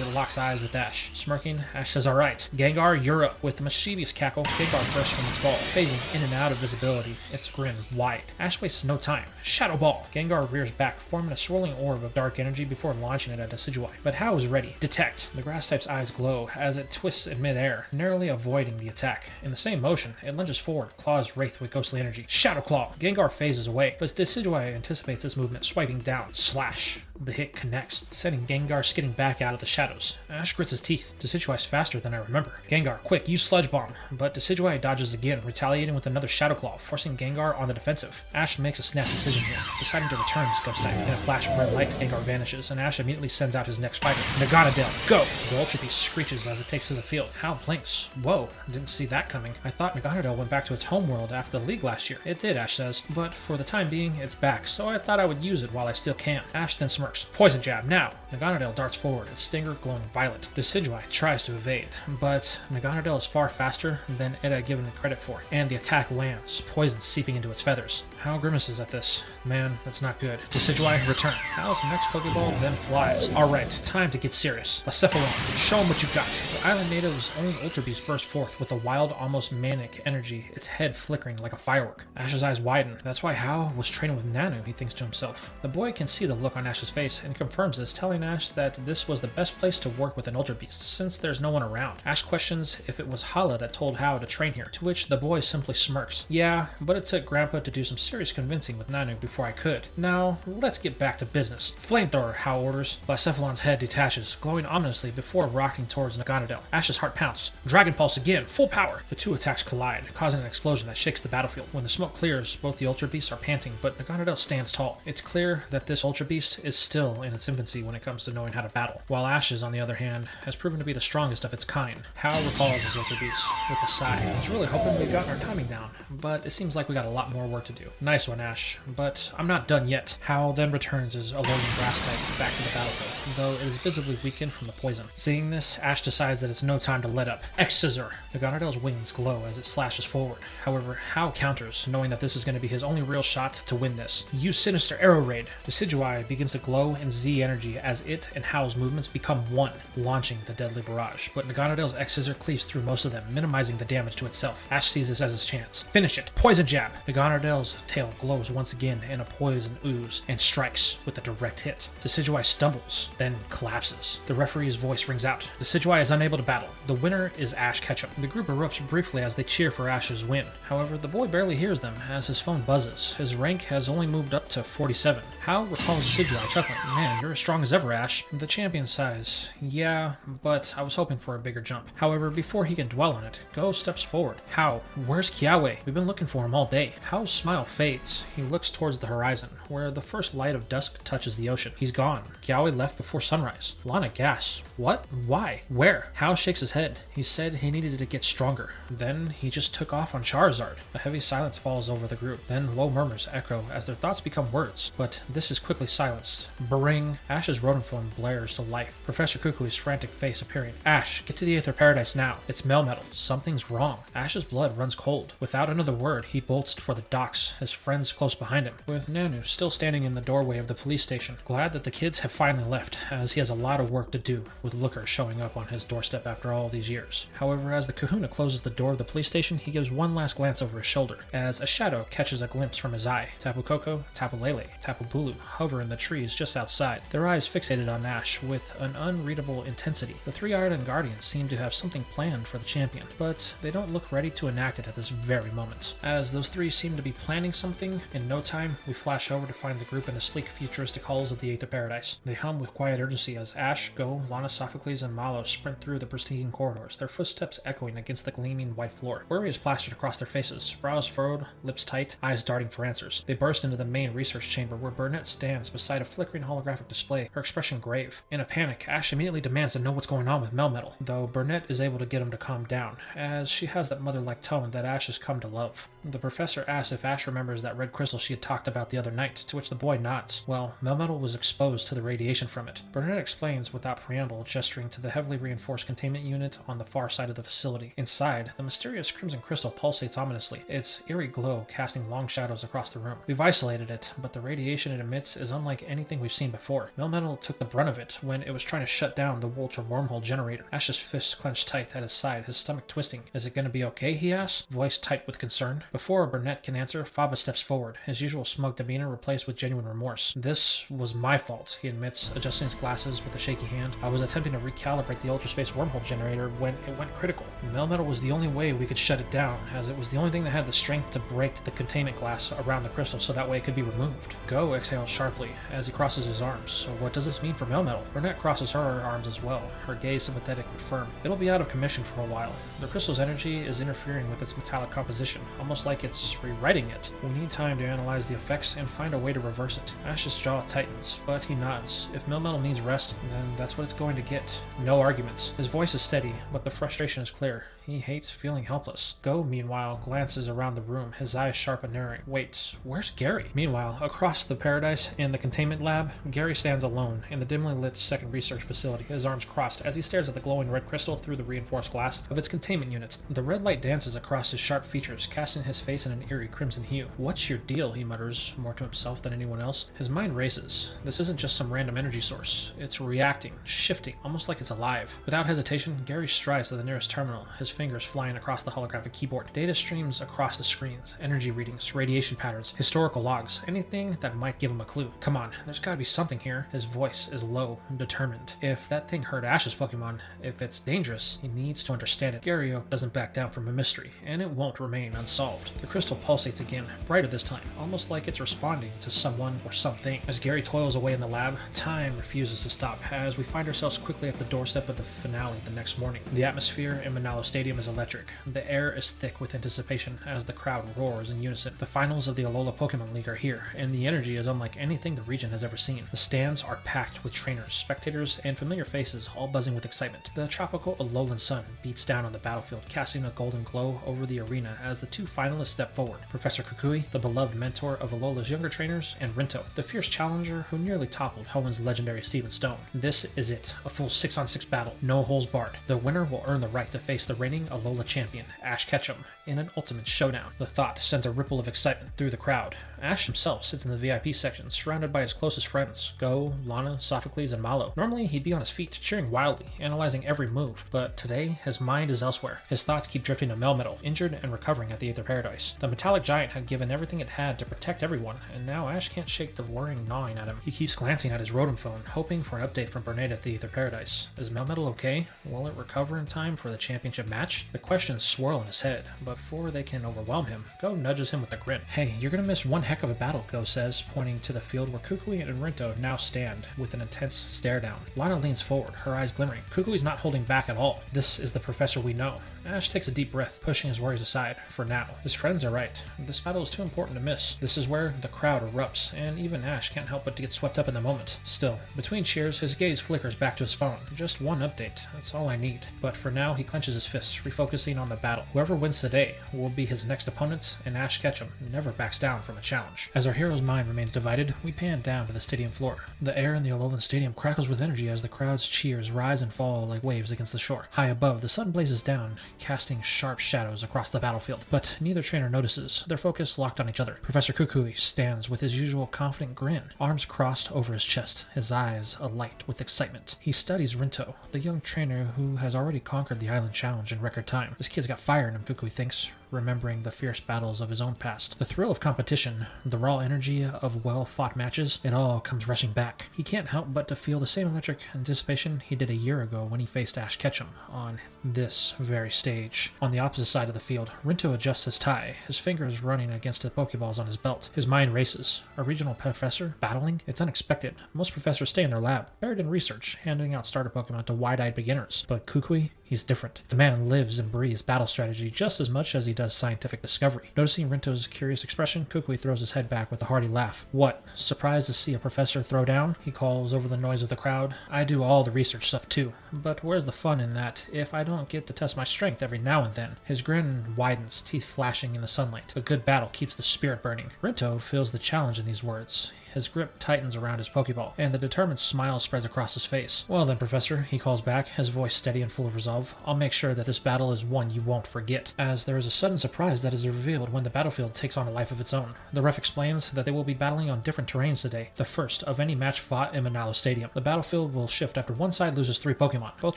it locks eyes with Ash. Smirking, Ash says, "Alright, Gengar, you're up." With a mischievous cackle, Gengar bursts from its ball, phasing in and out of visibility, its grin wide. Ash wastes no time. Shadow Ball! Gengar rears back, forming a swirling orb of dark energy before launching it at Decidueye. But How is ready. Detect! The grass type's eyes glow as it twists in midair, narrowly avoiding the attack. In the same motion, it lunges forward, claws wraith with ghostly energy. Shadow Claw! Gengar phases away, but Decidueye anticipates this movement, swiping down. Slash! The hit connects, sending Gengar skidding back out of the shadows. Ash grits his teeth. Decidueye's faster than I remember. Gengar, quick, use Sludge Bomb. But Decidueye dodges again, retaliating with another Shadow Claw, forcing Gengar on the defensive. Ash makes a snap decision here, deciding to return his Ghost type. In a flash of red light, Gengar vanishes, and Ash immediately sends out his next fighter. Naganadel, go! The Ultra Beast screeches as it takes to the field. How blinks. Whoa, didn't see that coming. I thought Naganadel went back to its homeworld after the league last year. It did, Ash says, but for the time being, it's back, so I thought I would use it while I still can. Ash then smirks. Poison Jab, now! Naganadel darts forward, its stinger glowing violet. Decidueye tries to evade, but Naganadel is far faster than it had given it credit for, and the attack lands, poison seeping into its feathers. How grimaces at this. Man, that's not good. Decidueye, return. How's next Pokeball then flies. Alright, time to get serious. Blacephalon, show him what you got. The island native's own Ultra Beast bursts forth with a wild, almost manic energy, its head flickering like a firework. Ash's eyes widen. That's why How was training with Nanu, he thinks to himself. The boy can see the look on Ash's face and confirms this, telling Ash that this was the best place to work with an Ultra Beast, since there's no one around. Ash questions if it was Hala that told How to train here, to which the boy simply smirks. Yeah, but it took Grandpa to do some serious convincing with Nanu before I could. Now, let's get back to business. Flamethrower, How orders. Blacephalon's head detaches, glowing ominously before rocking towards Naganadel. Ash's heart pounds. Dragon Pulse again, full power! The two attacks collide, causing an explosion that shakes the battlefield. When the smoke clears, both the Ultra Beasts are panting, but Naganadel stands tall. It's clear that this Ultra Beast is still in its infancy when it comes to knowing how to battle, while Ash's, on the other hand, has proven to be the strongest of its kind. How recalls his Ultra Beast with a sigh. I was really hoping we'd gotten our timing down, but it seems like we got a lot more work to do. Nice one, Ash, but I'm not done yet. How then returns his alolan grass type back to the battlefield, though it is visibly weakened from the poison. Seeing this, Ash decides that it's no time to let up. X-Scissor! Naganadel's wings glow as it slashes forward. However, How counters, knowing that this is going to be his only real shot to win this. Use Sinister Arrow Raid! Decidueye begins to glow in Z energy as it and How's movements become one, launching the deadly barrage, but Naganadel's X-Scissor cleaves through most of them, minimizing the damage to itself. Ash sees this as his chance. Finish it! Poison Jab! Naganadel's tail glows once again in a poison ooze, and strikes with a direct hit. Decidueye stumbles, then collapses. The referee's voice rings out. Decidueye is unable to battle. The winner is Ash Ketchum. The group erupts briefly as they cheer for Ash's win. However, the boy barely hears them as his phone buzzes. His rank has only moved up to 47. How recalls Decidueye, chuckling, "Man, you're as strong as ever, Ash." The champion sighs, "Yeah, but I was hoping for a bigger jump." However, before he can dwell on it, Go steps forward. "How? Where's Kiawe? We've been looking for him all day." How's smile fades. He looks towards the horizon, where the first light of dusk touches the ocean. He's gone. Kiawe left before sunrise. Lana gasps. What? Why? Where? How shakes his head. He said he needed to get stronger. Then he just took off on Charizard. A heavy silence falls over the group. Then low murmurs echo as their thoughts become words, but this is quickly silenced. Bring. Ash's rodent form blares to life, Professor Kukui's frantic face appearing. "Ash, get to the Aether Paradise now. It's Melmetal. Something's wrong." Ash's blood runs cold. Without another word, he bolts for the docks, his friends close behind him, with Nanu still standing in the doorway of the police station, glad that the kids have finally left, as he has a lot of work to do, with Looker showing up on his doorstep after all these years. However, as the kahuna closes the door of the police station, he gives one last glance over his shoulder, as a shadow catches a glimpse from his eye. Tapu Koko, Tapu Lele, Tapu Bulu hover in the trees just outside, their eyes fixated on Ash with an unreadable intensity. The three Island Guardians seem to have something planned for the champion, but they don't look ready to enact it at this very moment. As those three seem to be planning something, in no time, we flash over to find the group in the sleek, futuristic halls of the Aether Paradise. They hum with quiet urgency as Ash, Go, Lana, Sophocles, and Malo sprint through the pristine corridors, their footsteps echoing against the gleaming white floor. Worry is plastered across their faces, brows furrowed, lips tight, eyes darting for answers. They burst into the main research chamber where Burnett stands beside a flickering holographic display, her expression grave. In a panic, Ash immediately demands to know what's going on with Melmetal, though Burnett is able to get him to calm down, as she has that mother-like tone that Ash has come to love. The professor asks if Ash remembers that red crystal she had talked about the other night, to which the boy nods. Well, Melmetal was exposed to the radiation from it. Burnett explains without preamble, gesturing to the heavily reinforced containment unit on the far side of the facility. Inside, the mysterious crimson crystal pulsates ominously, its eerie glow casting long shadows across the room. We've isolated it, but the radiation it emits is unlike anything we've seen before. Melmetal took the brunt of it when it was trying to shut down the ultra wormhole generator. Ash's fists clenched tight at his side, his stomach twisting. Is it going to be okay, he asks, voice tight with concern. Before Burnett can answer, Faba steps forward, his usual smug demeanor replaced with genuine remorse. This was my fault, he admits, adjusting his glasses with a shaky hand. I was attempting to recalibrate the ultraspace wormhole generator when it went critical. Melmetal was the only way we could shut it down, as it was the only thing that had the strength to break the containment glass around the crystal so that way it could be removed. Go exhales sharply as he crosses his arms. So what does this mean for Melmetal? Burnett crosses her arms as well, her gaze sympathetic but firm. It'll be out of commission for a while. The crystal's energy is interfering with its metallic composition, almost like it's rewriting it. We need time to analyze the effects and find a way to reverse it. Ash's jaw tightens, but he nods. If Melmetal needs rest, then that's what it's going to get. No arguments. His voice is steady, but the frustration is clear. He hates feeling helpless. Go, meanwhile, glances around the room, his eyes sharp and narrowing. Wait, where's Gary? Meanwhile, across the paradise in the containment lab, Gary stands alone in the dimly lit second research facility, his arms crossed as he stares at the glowing red crystal through the reinforced glass of its containment unit. The red light dances across his sharp features, casting his face in an eerie crimson hue. What's your deal? He mutters, more to himself than anyone else. His mind races. This isn't just some random energy source. It's reacting, shifting, almost like it's alive. Without hesitation, Gary strides to the nearest terminal, his fingers flying across the holographic keyboard. Data streams across the screens, energy readings, radiation patterns, historical logs, anything that might give him a clue. Come on, there's gotta be something here. His voice is low, determined. If that thing hurt Ash's Pokemon, if it's dangerous, he needs to understand it. Gary Oak doesn't back down from a mystery, and it won't remain unsolved. The crystal pulsates again, brighter this time, almost like it's responding to someone or something. As Gary toils away in the lab, time refuses to stop, as we find ourselves quickly at the doorstep of the finale the next morning. The atmosphere in Manalo Stadium is electric. The air is thick with anticipation as the crowd roars in unison. The finals of the Alola Pokemon League are here, and the energy is unlike anything the region has ever seen. The stands are packed with trainers, spectators, and familiar faces, all buzzing with excitement. The tropical alolan sun beats down on the battlefield, casting a golden glow over the arena as the two finalists step forward. Professor Kukui, the beloved mentor of Alola's younger trainers, and Rinto, the fierce challenger who nearly toppled Hoenn's legendary Steven Stone. This is it, a full 6-on-6 battle, no holes barred. The winner will earn the right to face the reigning Alola champion, Ash Ketchum, in an ultimate showdown. The thought sends a ripple of excitement through the crowd. Ash himself sits in the VIP section, surrounded by his closest friends, Go, Lana, Sophocles, and Malo. Normally, he'd be on his feet, cheering wildly, analyzing every move, but today, his mind is elsewhere. His thoughts keep drifting to Melmetal, injured and recovering at the Aether Paradise. The metallic giant had given everything it had to protect everyone, and now Ash can't shake the worrying gnawing at him. He keeps glancing at his Rotom phone, hoping for an update from Burnett at the Aether Paradise. Is Melmetal okay? Will it recover in time for the championship match? The questions swirl in his head, but before they can overwhelm him, Go nudges him with a grin. Hey, you're gonna miss one heck of a battle, Go says, pointing to the field where Kukui and Rinto now stand with an intense stare down. Lana leans forward, her eyes glimmering. Kukui's not holding back at all. This is the professor we know. Ash takes a deep breath, pushing his worries aside, for now. His friends are right. This battle is too important to miss. This is where the crowd erupts, and even Ash can't help but to get swept up in the moment. Still, between cheers, his gaze flickers back to his phone. Just one update, that's all I need. But for now, he clenches his fists, refocusing on the battle. Whoever wins today will be his next opponent, and Ash Ketchum never backs down from a challenge. As our hero's mind remains divided, we pan down to the stadium floor. The air in the Alolan Stadium crackles with energy as the crowd's cheers rise and fall like waves against the shore. High above, the sun blazes down, casting sharp shadows across the battlefield. But neither trainer notices, their focus locked on each other. Professor Kukui stands with his usual confident grin, arms crossed over his chest, his eyes alight with excitement. He studies Rinto, the young trainer who has already conquered the island challenge in record time. This kid's got fire in him, Kukui thinks, remembering the fierce battles of his own past. The thrill of competition, the raw energy of well-fought matches, it all comes rushing back. He can't help but to feel the same electric anticipation he did a year ago when he faced Ash Ketchum on this very stage. On the opposite side of the field, Rinto adjusts his tie, his fingers running against the Pokeballs on his belt. His mind races. A regional professor battling? It's unexpected. Most professors stay in their lab, buried in research, handing out starter Pokemon to wide-eyed beginners. But Kukui, he's different. The man lives and breathes battle strategy just as much as he does scientific discovery. Noticing Rinto's curious expression, Kukui throws his head back with a hearty laugh. What? Surprised to see a professor throw down? He calls over the noise of the crowd. I do all the research stuff too. But where's the fun in that if I don't get to test my strength every now and then? His grin widens, teeth flashing in the sunlight. A good battle keeps the spirit burning. Rinto feels the challenge in these words. His grip tightens around his Pokeball, and the determined smile spreads across his face. "Well then, Professor," he calls back, his voice steady and full of resolve, "I'll make sure that this battle is one you won't forget." As there is a sudden surprise that is revealed when the battlefield takes on a life of its own. The ref explains that they will be battling on different terrains today, the first of any match fought in Manalo Stadium. The battlefield will shift after one side loses 3 Pokemon. Both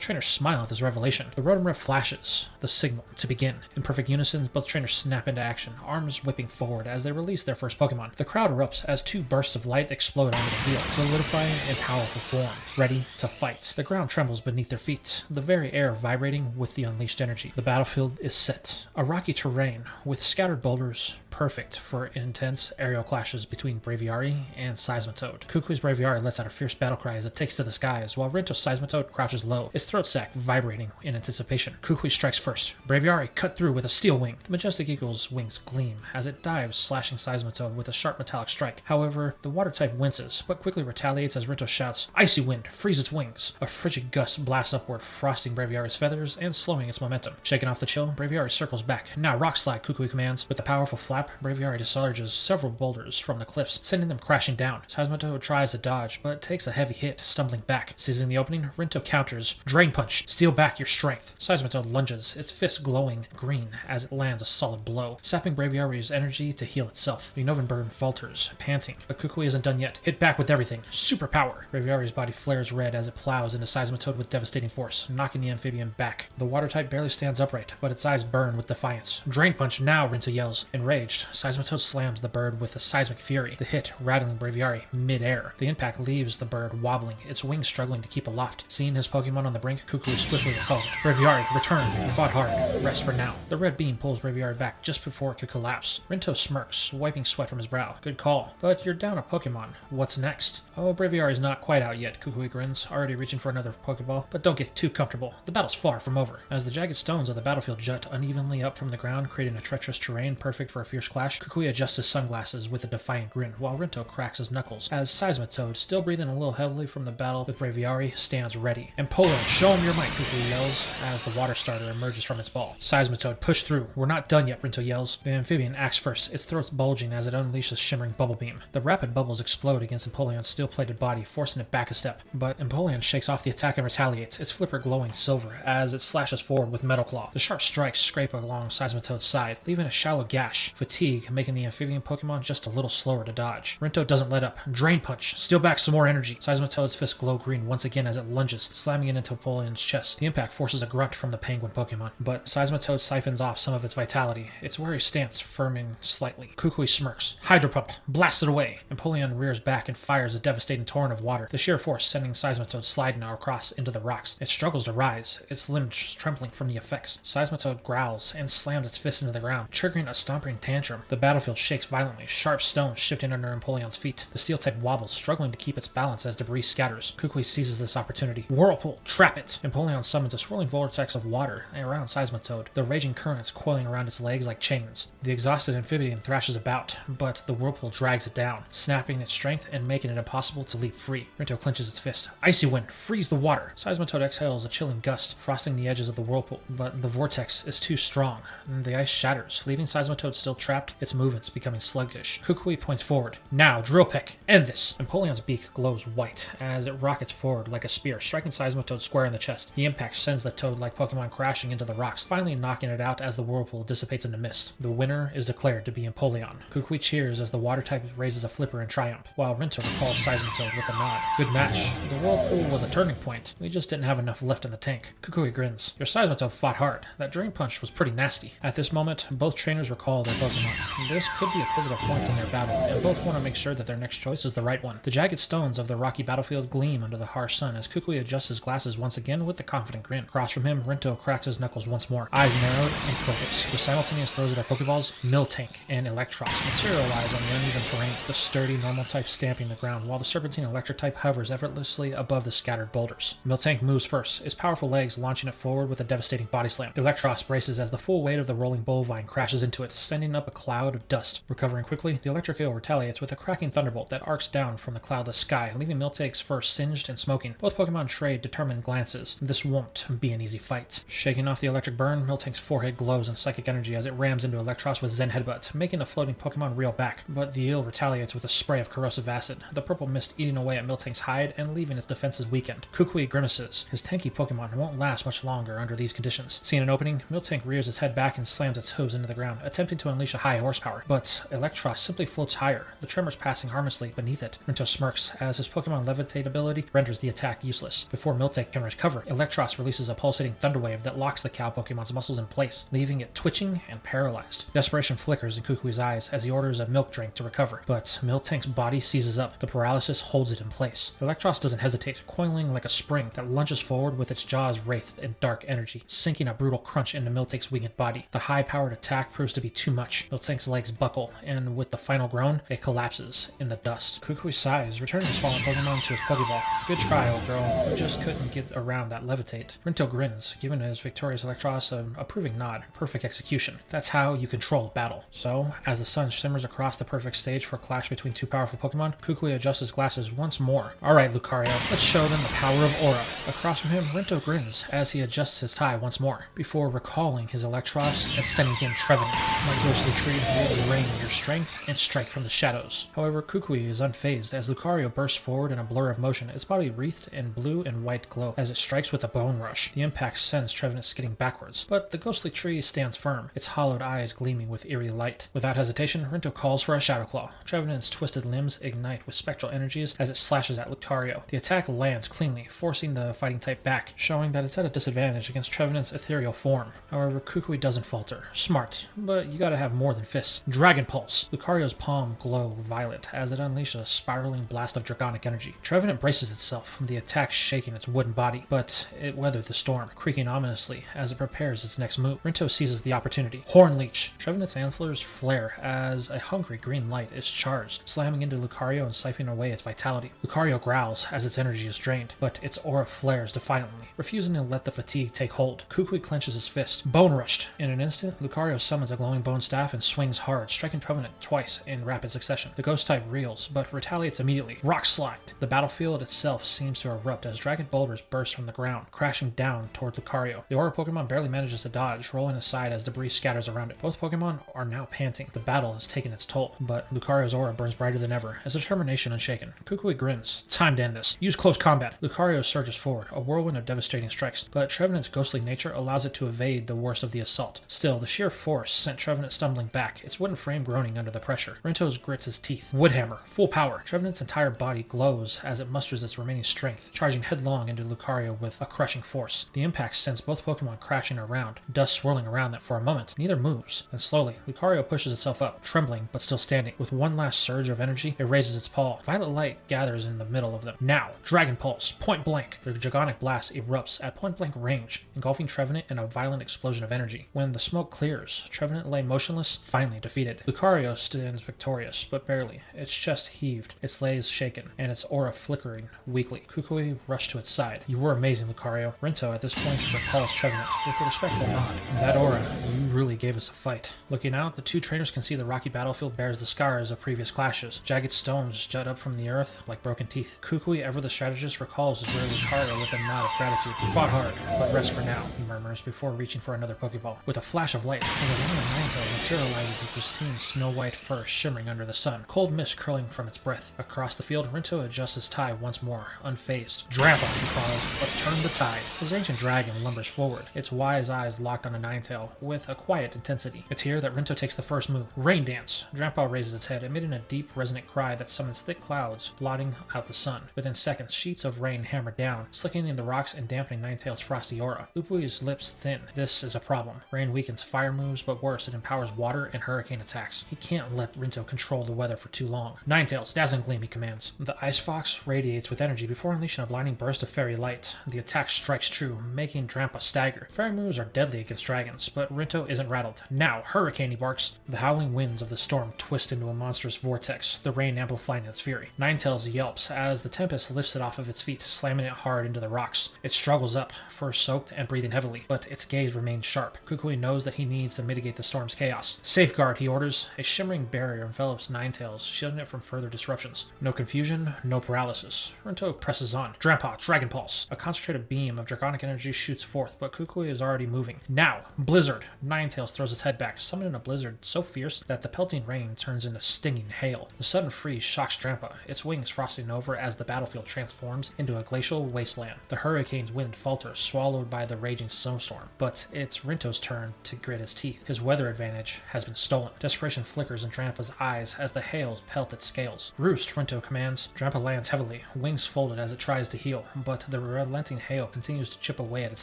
trainers smile at this revelation. The Rotom ref flashes the signal to begin. In perfect unison, both trainers snap into action, arms whipping forward as they release their first Pokemon. The crowd erupts as 2 bursts of light explode onto the field, solidifying in powerful form, ready to fight. The ground trembles beneath their feet, the very air vibrating with the unleashed energy. The battlefield is set. A rocky terrain with scattered boulders, perfect for intense aerial clashes between Braviary and Seismitoad. Kukui's Braviary lets out a fierce battle cry as it takes to the skies, while Rinto's Seismitoad crouches low, its throat sac vibrating in anticipation. Kukui strikes first. Braviary cut through with a steel wing. The majestic eagle's wings gleam as it dives, slashing Seismitoad with a sharp metallic strike. However, the water type winces, but quickly retaliates as Rinto shouts, "Icy wind, freeze its wings!" A frigid gust blasts upward, frosting Braviary's feathers and slowing its momentum. Shaken off the chill, Braviary circles back. "Now rock slide," Kukui commands. With a powerful flap, Braviary discharges several boulders from the cliffs, sending them crashing down. Seismitoad tries to dodge, but takes a heavy hit, stumbling back. Seizing the opening, Rinto counters, "Drain Punch, steal back your strength." Seismitoad lunges, its fist glowing green as it lands a solid blow, sapping Braviary's energy to heal itself. The Novan bird falters, panting, but Kukui isn't done yet. "Hit back with everything. Superpower!" Braviary's body flares red as it plows into Seismitoad with devastating force, knocking the amphibian back. The water type barely stands upright, but its eyes burn with defiance. "Drain Punch now!" Rinto yells. Enraged, Seismitoad slams the bird with a seismic fury, the hit rattling Braviary mid-air. The impact leaves the bird wobbling, its wings struggling to keep aloft. Seeing his Pokemon on the brink, Kukui swiftly recalls it. "Braviary, return. You fought hard. Rest for now." The red beam pulls Braviary back just before it could collapse. Rinto smirks, wiping sweat from his brow. "Good call. But you're down a Pokemon. What's next?" "Oh, Braviary's not quite out yet," Kukui grins, already reaching for another Pokeball. "But don't get too comfortable. The battle's far from over." As the jagged stones of the battlefield jut unevenly up from the ground, creating a treacherous terrain perfect for a fierce clash, Kukui adjusts his sunglasses with a defiant grin, while Rinto cracks his knuckles, as Seismitoad, still breathing a little heavily from the battle with Braviary, stands ready. "Empoleon, show him your might," Kukui yells, as the water starter emerges from its ball. Seismitoad, push through. "We're not done yet," Rinto yells. The amphibian acts first, its throat bulging as it unleashes shimmering bubble beam. The rapid bubbles explode against Empoleon's steel-plated body, forcing it back a step. But Empoleon shakes off the attack and retaliates, its flipper glowing silver, as it slashes forward with Metal Claw. The sharp strikes scrape along Seismitoad's side, leaving a shallow gash, fatigue making the amphibian Pokemon just a little slower to dodge. Rinto doesn't let up. "Drain Punch, steal back some more energy." Seismitoad's fist glow green once again as it lunges, slamming it into Empoleon's chest. The impact forces a grunt from the penguin Pokemon, but Seismitoad siphons off some of its vitality, its wary stance firming slightly. Kukui smirks. "Hydro Pump, blast it away." Empoleon rears back and fires a devastating torrent of water, the sheer force sending Seismitoad sliding across into the rocks. It struggles to rise, its limbs trembling from the effects. Seismitoad growls and slams its fist into the ground, triggering a stomping tantrum. The battlefield shakes violently, sharp stones shifting under Empoleon's feet. The steel type wobbles, struggling to keep its balance as debris scatters. Kukui seizes this opportunity. "Whirlpool, trap it!" Empoleon summons a swirling vortex of water around Seismitoad, the raging currents coiling around its legs like chains. The exhausted amphibian thrashes about, but the whirlpool drags it down, snapping its strength and making it impossible to leap free. Rinto clenches its fist. "Icy wind, freeze the water!" Seismitoad exhales a chilling gust, frosting the edges of the whirlpool, but the vortex is too strong, and the ice shatters, leaving Seismitoad still trapped, its movements becoming sluggish. Kukui points forward. "Now, Drill Peck, end this!" Empoleon's beak glows white as it rockets forward like a spear, striking Seismitoad square in the chest. The impact sends the toad-like Pokemon crashing into the rocks, finally knocking it out as the whirlpool dissipates into mist. The winner is declared to be Empoleon. Kukui cheers as the water type raises a flipper in triumph, while Rinto recalls Seismitoad with a nod. "Good match. The whirlpool was a turning point. We just didn't have enough left in the tank." Kukui grins. "Your Seismitoad fought hard. That Drain Punch was pretty nasty." At this moment, both trainers recall their Pokemon. This could be a pivotal point in their battle, and both want to make sure that their next choice is the right one. The jagged stones of the rocky battlefield gleam under the harsh sun as Kukui adjusts his glasses once again with a confident grin. Across from him, Rinto cracks his knuckles once more, eyes narrowed and focused. With simultaneous throws of their Pokeballs, Miltank and Electros materialize on the uneven terrain, the sturdy normal type stamping the ground, while the Serpentine electric type hovers effortlessly above the scattered boulders. Miltank moves first, its powerful legs launching it forward with a devastating body slam. Electros braces as the full weight of the rolling Bullvine crashes into it, sending up up a cloud of dust. Recovering quickly, the electric eel retaliates with a cracking thunderbolt that arcs down from the cloudless sky, leaving Miltank's fur singed and smoking. Both Pokemon trade determined glances. This won't be an easy fight. Shaking off the electric burn, Miltank's forehead glows in psychic energy as it rams into Electros with Zen Headbutt, making the floating Pokemon reel back. But the eel retaliates with a spray of corrosive acid, the purple mist eating away at Miltank's hide and leaving its defenses weakened. Kukui grimaces. His tanky Pokemon won't last much longer under these conditions. Seeing an opening, Miltank rears its head back and slams its hooves into the ground, attempting to unleash a high horsepower. But Electros simply floats higher, the tremors passing harmlessly beneath it. Rinto smirks as his Pokemon Levitate ability renders the attack useless. Before Miltank can recover, Electros releases a pulsating thunder wave that locks the cow Pokemon's muscles in place, leaving it twitching and paralyzed. Desperation flickers in Kukui's eyes as he orders a milk drink to recover, but Miltank's body seizes up. The paralysis holds it in place. Electros doesn't hesitate, coiling like a spring that lunges forward with its jaws wraithed in dark energy, sinking a brutal crunch into Miltank's weakened body. The high-powered attack proves to be too much. Miltank's legs buckle, and with the final groan, it collapses in the dust. Kukui sighs, returning his fallen Pokemon to his Pokeball. Good try, old girl. You just couldn't get around that levitate. Rinto grins, giving his victorious Electros an approving nod. Perfect execution. That's how you control battle. So, as the sun shimmers across the perfect stage for a clash between two powerful Pokemon, Kukui adjusts his glasses once more. Alright, Lucario, let's show them the power of Aura. Across from him, Rinto grins as he adjusts his tie once more, before recalling his Electros and sending in Trevenant. My ghostly tree will rain your strength and strike from the shadows. However, Kukui is unfazed as Lucario bursts forward in a blur of motion, its body wreathed in blue and white glow as it strikes with a bone rush. The impact sends Trevenant skidding backwards, but the ghostly tree stands firm, its hollowed eyes gleaming with eerie light. Without hesitation, Rinto calls for a Shadow Claw. Trevenant's twisted limbs ignite with spectral energies as it slashes at Lucario. The attack lands cleanly, forcing the fighting type back, showing that it's at a disadvantage against Trevenant's ethereal form. However, Kukui doesn't falter. Smart, but you gotta have more than fists. Dragon Pulse! Lucario's palm glow violet as it unleashes a spiraling blast of draconic energy. Trevenant braces itself, the attack shaking its wooden body, but it weathered the storm, creaking ominously as it prepares its next move. Rinto seizes the opportunity. Horn Leech! Trevenant's antlers flare as a hungry green light is charged, slamming into Lucario and siphoning away its vitality. Lucario growls as its energy is drained, but its aura flares defiantly, refusing to let the fatigue take hold. Kukui clenches his fist. Bone Rushed! In an instant, Lucario summons a glowing bone staff and swings hard, striking Trevenant twice in rapid succession. The ghost type reels, but retaliates immediately. Rock Slide! The battlefield itself seems to erupt as dragon boulders burst from the ground, crashing down toward Lucario. The Aura Pokemon barely manages to dodge, rolling aside as debris scatters around it. Both Pokemon are now panting. The battle has taken its toll, but Lucario's aura burns brighter than ever, his determination unshaken. Kukui grins. Time to end this. Use close combat. Lucario surges forward, a whirlwind of devastating strikes, but Trevenant's ghostly nature allows it to evade the worst of the assault. Still, the sheer force sent Trevenant stumbling back, its wooden frame groaning under the pressure. Rinto's grits his teeth. Woodhammer. Full power. Trevenant's entire body glows as it musters its remaining strength, charging headlong into Lucario with a crushing force. The impact sends both Pokemon crashing around, dust swirling around them for a moment. Neither moves. Then slowly, Lucario pushes itself up, trembling but still standing. With one last surge of energy, it raises its paw. Violet light gathers in the middle of them. Now, Dragon Pulse. Point blank. The Dragonic Blast erupts at point blank range, engulfing Trevenant in a violent explosion of energy. When the smoke clears, Trevenant lay motionless, finally defeated. Lucario stands victorious, but barely. Its chest heaved, its legs shaken, and its aura flickering weakly. Kukui rushed to its side. You were amazing, Lucario. Rinto at this point recalls Trevenant with a respectful nod. That aura, you really gave us a fight. Looking out, the two trainers can see the rocky battlefield bears the scars of previous clashes. Jagged stones jut up from the earth like broken teeth. Kukui, ever the strategist, recalls his rare Lucario with a nod of gratitude. Fought hard, but rest for now, he murmurs before reaching for another Pokeball. With a flash of light, the Alolan Ninetale materializes the pristine snow-white fur shimmering under the sun, cold mist curling from its breath. Across the field, Rinto adjusts his tie once more, unfazed. Drampa, he calls. Let's turn the tide. His ancient dragon lumbers forward, its wise eyes locked on a Ninetale with a quiet intensity. It's here that Rinto takes the first move. Rain Dance! Drampa raises its head, emitting a deep, resonant cry that summons thick clouds, blotting out the sun. Within seconds, sheets of rain hammer down, slicking in the rocks and dampening Ninetale's frosty aura. Lupui's lips thin. This is a problem. Rain weakens fire moves, but worse, it empowers water and hurricane attacks. He can't let Rinto control the weather for too long. Ninetales, Dazzling Gleam, he commands. The Ice Fox radiates with energy before unleashing a blinding burst of fairy light. The attack strikes true, making Drampa stagger. Fairy moves are deadly against dragons, but Rinto isn't rattled. Now, Hurricane, he barks. The howling winds of the storm twist into a monstrous vortex, the rain amplifying its fury. Ninetales yelps as the tempest lifts it off of its feet, slamming it hard into the rocks. It struggles up, fur soaked and breathing heavily, but its gaze remains sharp. Kukui knows that he needs to mitigate the storm's chaos. face. Safeguard, he orders. A shimmering barrier envelops Ninetales, shielding it from further disruptions. No confusion, no paralysis. Rinto presses on. Drampa, Dragon Pulse. A concentrated beam of draconic energy shoots forth, but Kukui is already moving. Now, Blizzard. Ninetales throws its head back, summoning a blizzard so fierce that the pelting rain turns into stinging hail. The sudden freeze shocks Drampa, its wings frosting over as the battlefield transforms into a glacial wasteland. The hurricane's wind falters, swallowed by the raging snowstorm. But it's Rinto's turn to grit his teeth. His weather advantage has been stolen. Desperation flickers in Drampa's eyes as the hails pelt its scales. Roost, Rinto commands. Drampa lands heavily, wings folded as it tries to heal, but the relenting hail continues to chip away at its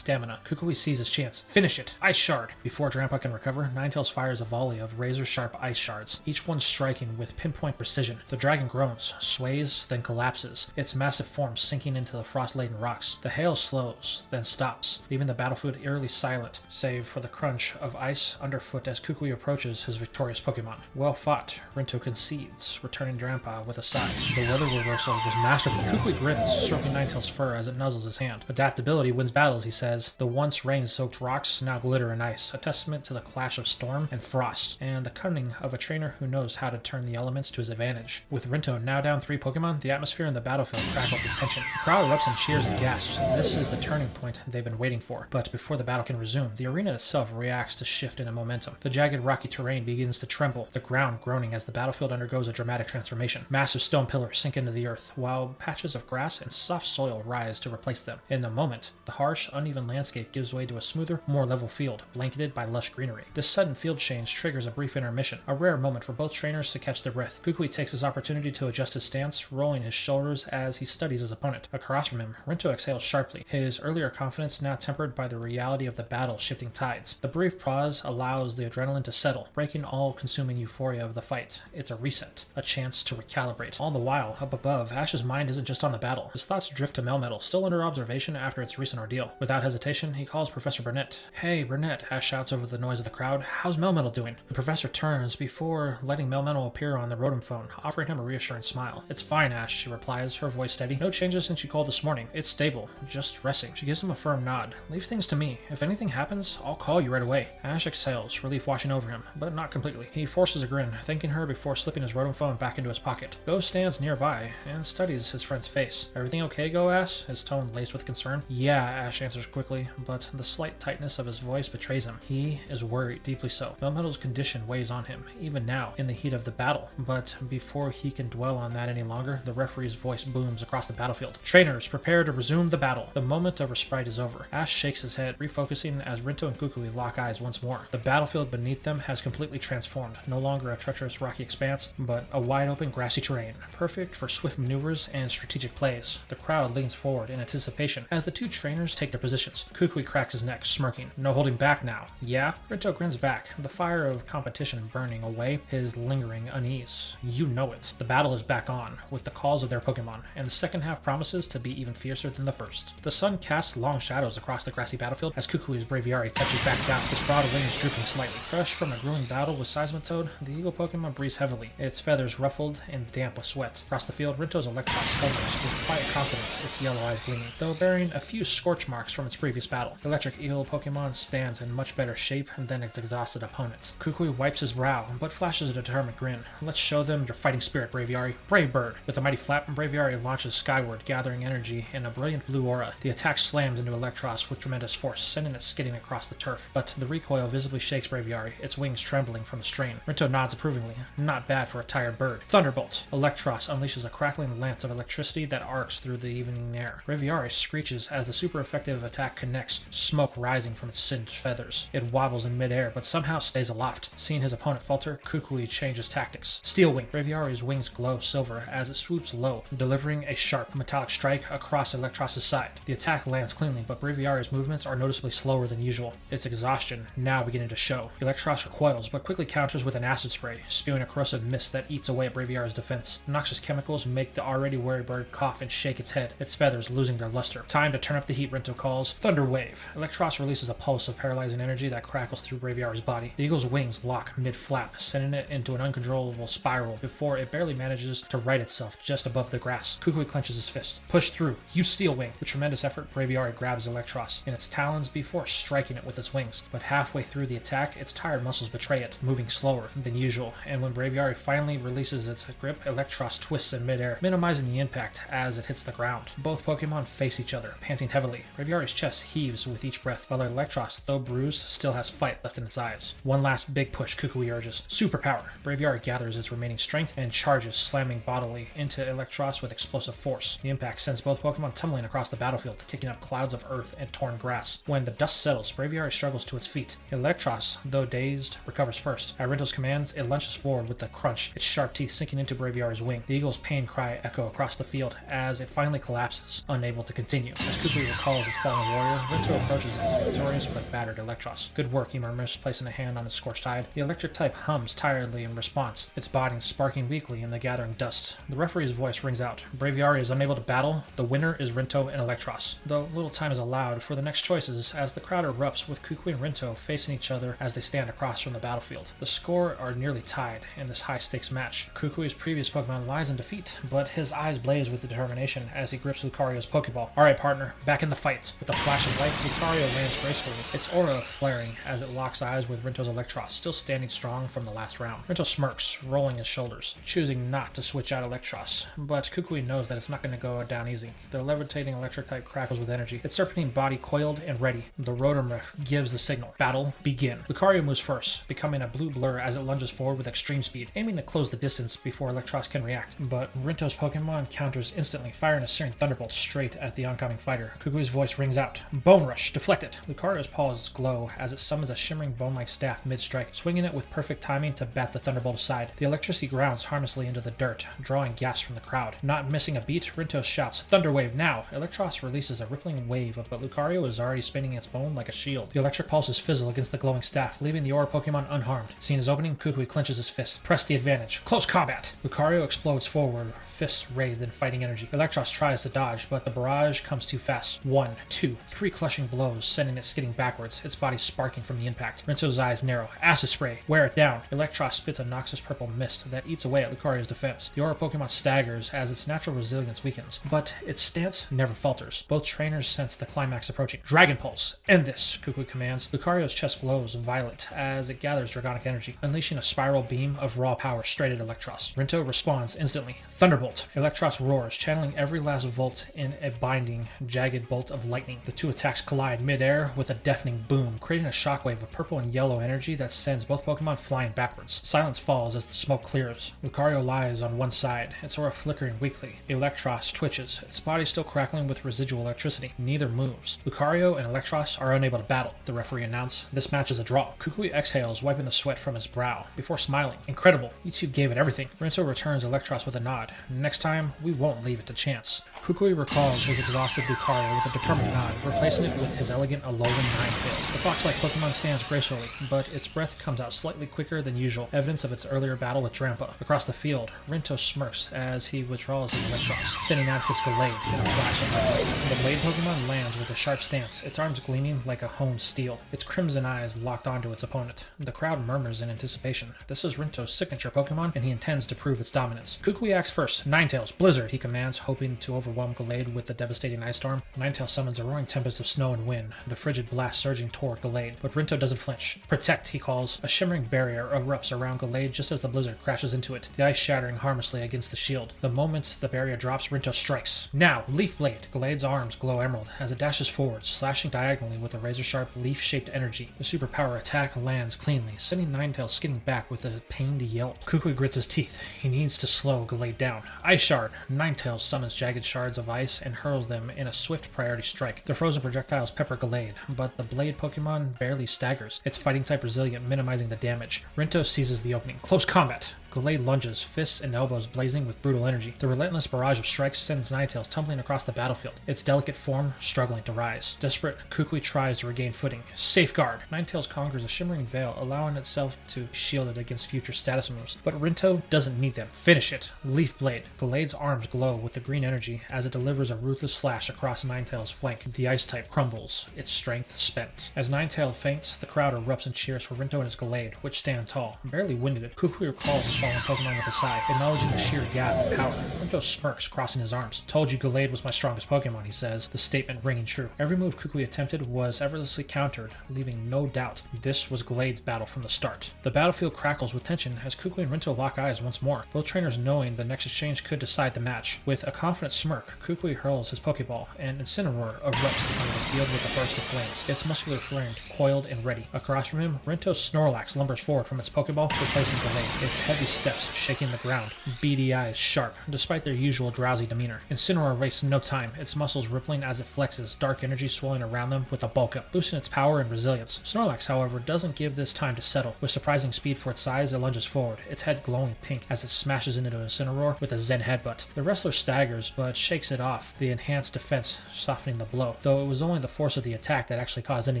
stamina. Kukui sees his chance. Finish it! Ice Shard! Before Drampa can recover, Ninetales fires a volley of razor-sharp ice shards, each one striking with pinpoint precision. The dragon groans, sways, then collapses, its massive form sinking into the frost-laden rocks. The hail slows, then stops, leaving the battlefield eerily silent, save for the crunch of ice underfoot as Kukui approaches his victorious Pokemon. Well fought, Rinto concedes, returning Drampa with a sigh. The weather reversal was masterful. Kukui grins, stroking Ninetales' fur as it nuzzles his hand. Adaptability wins battles, he says. The once rain-soaked rocks now glitter in ice, a testament to the clash of storm and frost, and the cunning of a trainer who knows how to turn the elements to his advantage. With Rinto now down 3 Pokemon, the atmosphere in the battlefield crackles with tension. The crowd erupts in cheers and gasps. This is the turning point they've been waiting for. But before the battle can resume, the arena itself reacts to shift in momentum. The jagged rocky terrain begins to tremble, the ground groaning as the battlefield undergoes a dramatic transformation. Massive stone pillars sink into the earth, while patches of grass and soft soil rise to replace them. In a moment, the harsh, uneven landscape gives way to a smoother, more level field, blanketed by lush greenery. This sudden field change triggers a brief intermission, a rare moment for both trainers to catch their breath. Kukui takes his opportunity to adjust his stance, rolling his shoulders as he studies his opponent. Across from him, Rinto exhales sharply, his earlier confidence now tempered by the reality of the battle shifting tides. The brief pause allows the adrenaline to settle, breaking all-consuming euphoria of the fight. It's a reset, a chance to recalibrate. All the while, up above, Ash's mind isn't just on the battle. His thoughts drift to Melmetal, still under observation after its recent ordeal. Without hesitation, he calls Professor Burnett. Hey, Burnett, Ash shouts over the noise of the crowd. How's Melmetal doing? The professor turns before letting Melmetal appear on the Rotom phone, offering him a reassuring smile. It's fine, Ash, she replies, her voice steady. No changes since you called this morning. It's stable, just resting. She gives him a firm nod. Leave things to me. If anything happens, I'll call you right away. Ash exhales, relief washing over him, but not completely. He forces a grin, thanking her before slipping his Rotom phone back into his pocket. Go stands nearby and studies his friend's face. Everything okay, Go, Ash? His tone laced with concern. Yeah, Ash answers quickly, but the slight tightness of his voice betrays him. He is worried, deeply so. Melmetal's condition weighs on him, even now, in the heat of the battle. But before he can dwell on that any longer, the referee's voice booms across the battlefield. Trainers, prepare to resume the battle. The moment of respite is over. Ash shakes his head, refocusing as Rinto and Kukui lock eyes once more. The battlefield beneath them has completely transformed, no longer a treacherous rocky expanse, but a wide-open grassy terrain, perfect for swift maneuvers and strategic plays. The crowd leans forward in anticipation as the two trainers take their positions. Kukui cracks his neck, smirking. No holding back now. Yeah? Rinto grins back, the fire of competition burning away his lingering unease. You know it. The battle is back on, with the calls of their Pokemon, and the second half promises to be even fiercer than the first. The sun casts long shadows across the grassy battlefield as Kukui's Braviary touches back down, his broad wings drooping slightly. Fresh from a grueling battle with Seismitoad, the Eagle Pokemon breathes heavily, its feathers ruffled and damp with sweat. Across the field, Rinto's Electros hovers with quiet confidence, its yellow eyes gleaming, though bearing a few scorch marks from its previous battle. The electric Eagle Pokemon stands in much better shape than its exhausted opponent. Kukui wipes his brow, but flashes a determined grin. Let's show them your fighting spirit, Braviary. Brave Bird! With a mighty flap, Braviary launches skyward, gathering energy in a brilliant blue aura. The attack slams into Electros with tremendous force, sending it skidding across the turf. But the recoil visibly shakes Braviary, its wings trembling from the strain. Rinto nods approvingly. Not bad for a tired bird. Thunderbolt! Electros unleashes a crackling lance of electricity that arcs through the evening air. Braviary screeches as the super effective attack connects, smoke rising from its singed feathers. It wobbles in midair, but somehow stays aloft. Seeing his opponent falter, Kukui changes tactics. Steel Wing! Braviary's wings glow silver as it swoops low, delivering a sharp, metallic strike across Electros' side. The attack lands cleanly, but Braviary's movements are noticeably slower than usual, its exhaustion now beginning to show. Electros recoils, but quickly counters with an acid spray, spewing a corrosive mist that eats away at Braviary's defense. Noxious chemicals make the already wary bird cough and shake its head, its feathers losing their luster. Time to turn up the heat, Rinto calls. Thunder Wave! Electros releases a pulse of paralyzing energy that crackles through Braviary's body. The eagle's wings lock mid-flap, sending it into an uncontrollable spiral before it barely manages to right itself just above the grass. Kukui clenches his fist. Push through. Use Steel Wing. With tremendous effort, Braviary grabs Electros in its talons before striking it with its wings. But halfway through the attack, its tired muscles muscles betray it, moving slower than usual, and when Braviary finally releases its grip, Electros twists in midair, minimizing the impact as it hits the ground. Both Pokemon face each other, panting heavily. Braviary's chest heaves with each breath, while Electros, though bruised, still has fight left in its eyes. One last big push, Kukui urges. Superpower! Braviary gathers its remaining strength and charges, slamming bodily into Electros with explosive force. The impact sends both Pokemon tumbling across the battlefield, kicking up clouds of earth and torn grass. When the dust settles, Braviary struggles to its feet. Electros, though dazed, recovers first. At Rinto's commands, it lunges forward with a crunch, its sharp teeth sinking into Braviary's wing. The eagle's pain cry echo across the field as it finally collapses, unable to continue. As Kukui recalls his fallen warrior, Rinto approaches it, victorious but battered Electros. Good work, he murmurs, placing a hand on its scorched hide. The electric type hums tiredly in response, its body sparking weakly in the gathering dust. The referee's voice rings out. Braviary is unable to battle. The winner is Rinto and Electros. Though little time is allowed for the next choices as the crowd erupts with Kukui and Rinto facing each other as they stand across from the battlefield. The score are nearly tied in this high-stakes match. Kukui's previous Pokemon lies in defeat, but his eyes blaze with determination as he grips Lucario's Pokeball. Alright partner, back in the fight. With a flash of light, Lucario lands gracefully, its aura flaring as it locks eyes with Rinto's Electros, still standing strong from the last round. Rinto smirks, rolling his shoulders, choosing not to switch out Electros, but Kukui knows that it's not going to go down easy. The levitating electric type crackles with energy, its serpentine body coiled and ready. The Rotom-Riff gives the signal. Battle, begin. Lucario moves first, becoming a blue blur as it lunges forward with extreme speed, aiming to close the distance before Electros can react. But Rinto's Pokemon counters instantly, firing a searing thunderbolt straight at the oncoming fighter. Kukui's voice rings out. Bone Rush, deflect it. Lucario's paws glow as it summons a shimmering bone-like staff mid-strike, swinging it with perfect timing to bat the thunderbolt aside. The electricity grounds harmlessly into the dirt, drawing gasps from the crowd. Not missing a beat, Rinto shouts, Thunder Wave now! Electros releases a rippling wave, but Lucario is already spinning its bone like a shield. The electric pulses fizzle against the glowing staff, leaving the aura Pokemon unharmed. Seeing his opening, Kukui clenches his fist. Press the advantage. Close combat! Lucario explodes forward, fists wreathed in fighting energy. Electros tries to dodge, but the barrage comes too fast. 1, 2, 3 clutching blows, sending it skidding backwards, its body sparking from the impact. Rinto's eyes narrow. Acid spray. Wear it down. Electros spits a noxious purple mist that eats away at Lucario's defense. The aura Pokemon staggers as its natural resilience weakens, but its stance never falters. Both trainers sense the climax approaching. Dragon Pulse! End this, Kukui commands. Lucario's chest glows violet as it gathers dragonic energy, unleashing a spiral beam of raw power straight at Electros. Rinto responds instantly. Thunderbolt! Electros roars, channeling every last volt in a binding, jagged bolt of lightning. The two attacks collide mid-air with a deafening boom, creating a shockwave of purple and yellow energy that sends both Pokemon flying backwards. Silence falls as the smoke clears. Lucario lies on one side, its aura flickering weakly. Electros twitches, its body still crackling with residual electricity. Neither moves. Lucario and Electros are unable to battle, the referee announced. This match is a draw. Kukui exhales, wiping the sweat from his brow, before smiling. Incredible. You two gave it everything. Rinto returns Electros with a nod. Next time, we won't leave it to chance. Kukui recalls his exhausted Lucario with a determined nod, replacing it with his elegant alolan Ninetales. The fox-like Pokemon stands gracefully, but its breath comes out slightly quicker than usual, evidence of its earlier battle with Drampa. Across the field, Rinto smirks as he withdraws his Electros, sending out his Gallade in a flash of light. The Blade Pokemon lands with a sharp stance, its arms gleaming like a honed steel, its crimson eyes locked onto its opponent. The crowd murmurs in anticipation. This is Rinto's signature Pokemon, and he intends to prove its dominance. Kukui acts first. Ninetales, Blizzard, he commands, hoping to overwhelm Gallade with the devastating ice storm. Ninetales summons a roaring tempest of snow and wind, the frigid blast surging toward Gallade, but Rinto doesn't flinch. Protect, he calls. A shimmering barrier erupts around Gallade just as the blizzard crashes into it, the ice shattering harmlessly against the shield. The moment the barrier drops, Rinto strikes. Now, Leaf Blade! Gallade's arms glow emerald as it dashes forward, slashing diagonally with a razor-sharp, leaf-shaped energy. The superpower attack lands cleanly, sending Ninetales skidding back with a pained yelp. Kukui grits his teeth. He needs to slow Gallade down. Ice Shard! Ninetales summons jagged shards of ice and hurls them in a swift priority strike. The frozen projectiles pepper Gallade, but the Blade Pokemon barely staggers, its fighting type resilient, minimizing the damage. Rinto seizes the opening. Close combat! Gallade lunges, fists and elbows blazing with brutal energy. The relentless barrage of strikes sends Ninetales tumbling across the battlefield, its delicate form struggling to rise. Desperate, Kukui tries to regain footing. Safeguard! Ninetales conquers a shimmering veil, allowing itself to shield it against future status moves. But Rinto doesn't need them. Finish it! Leaf Blade! Gallade's arms glow with the green energy as it delivers a ruthless slash across Ninetales' flank. The ice type crumbles, its strength spent. As Ninetales faints, the crowd erupts in cheers for Rinto and his Gallade, which stand tall. Barely winded, Kukui recalls his fallen Pokemon with a sigh, acknowledging the sheer gap in power. Rinto smirks, crossing his arms. Told you Gallade was my strongest Pokemon, he says, the statement ringing true. Every move Kukui attempted was effortlessly countered, leaving no doubt this was Gallade's battle from the start. The battlefield crackles with tension as Kukui and Rinto lock eyes once more, both trainers knowing the next exchange could decide the match. With a confident smirk, Kukui hurls his Pokeball, and Incineroar erupts onto the field with a burst of flames, its muscular frame coiled and ready. Across from him, Rinto's Snorlax lumbers forward from its Pokeball, replacing Gallade, its heavy steps shaking the ground, beady eyes sharp, despite their usual drowsy demeanor. Incineroar wastes no time, its muscles rippling as it flexes, dark energy swelling around them with a bulk up, boosting its power and resilience. Snorlax, however, doesn't give this time to settle. With surprising speed for its size, it lunges forward, its head glowing pink as it smashes into Incineroar with a Zen headbutt. The wrestler staggers, but shakes it off, the enhanced defense softening the blow, though it was only the force of the attack that actually caused any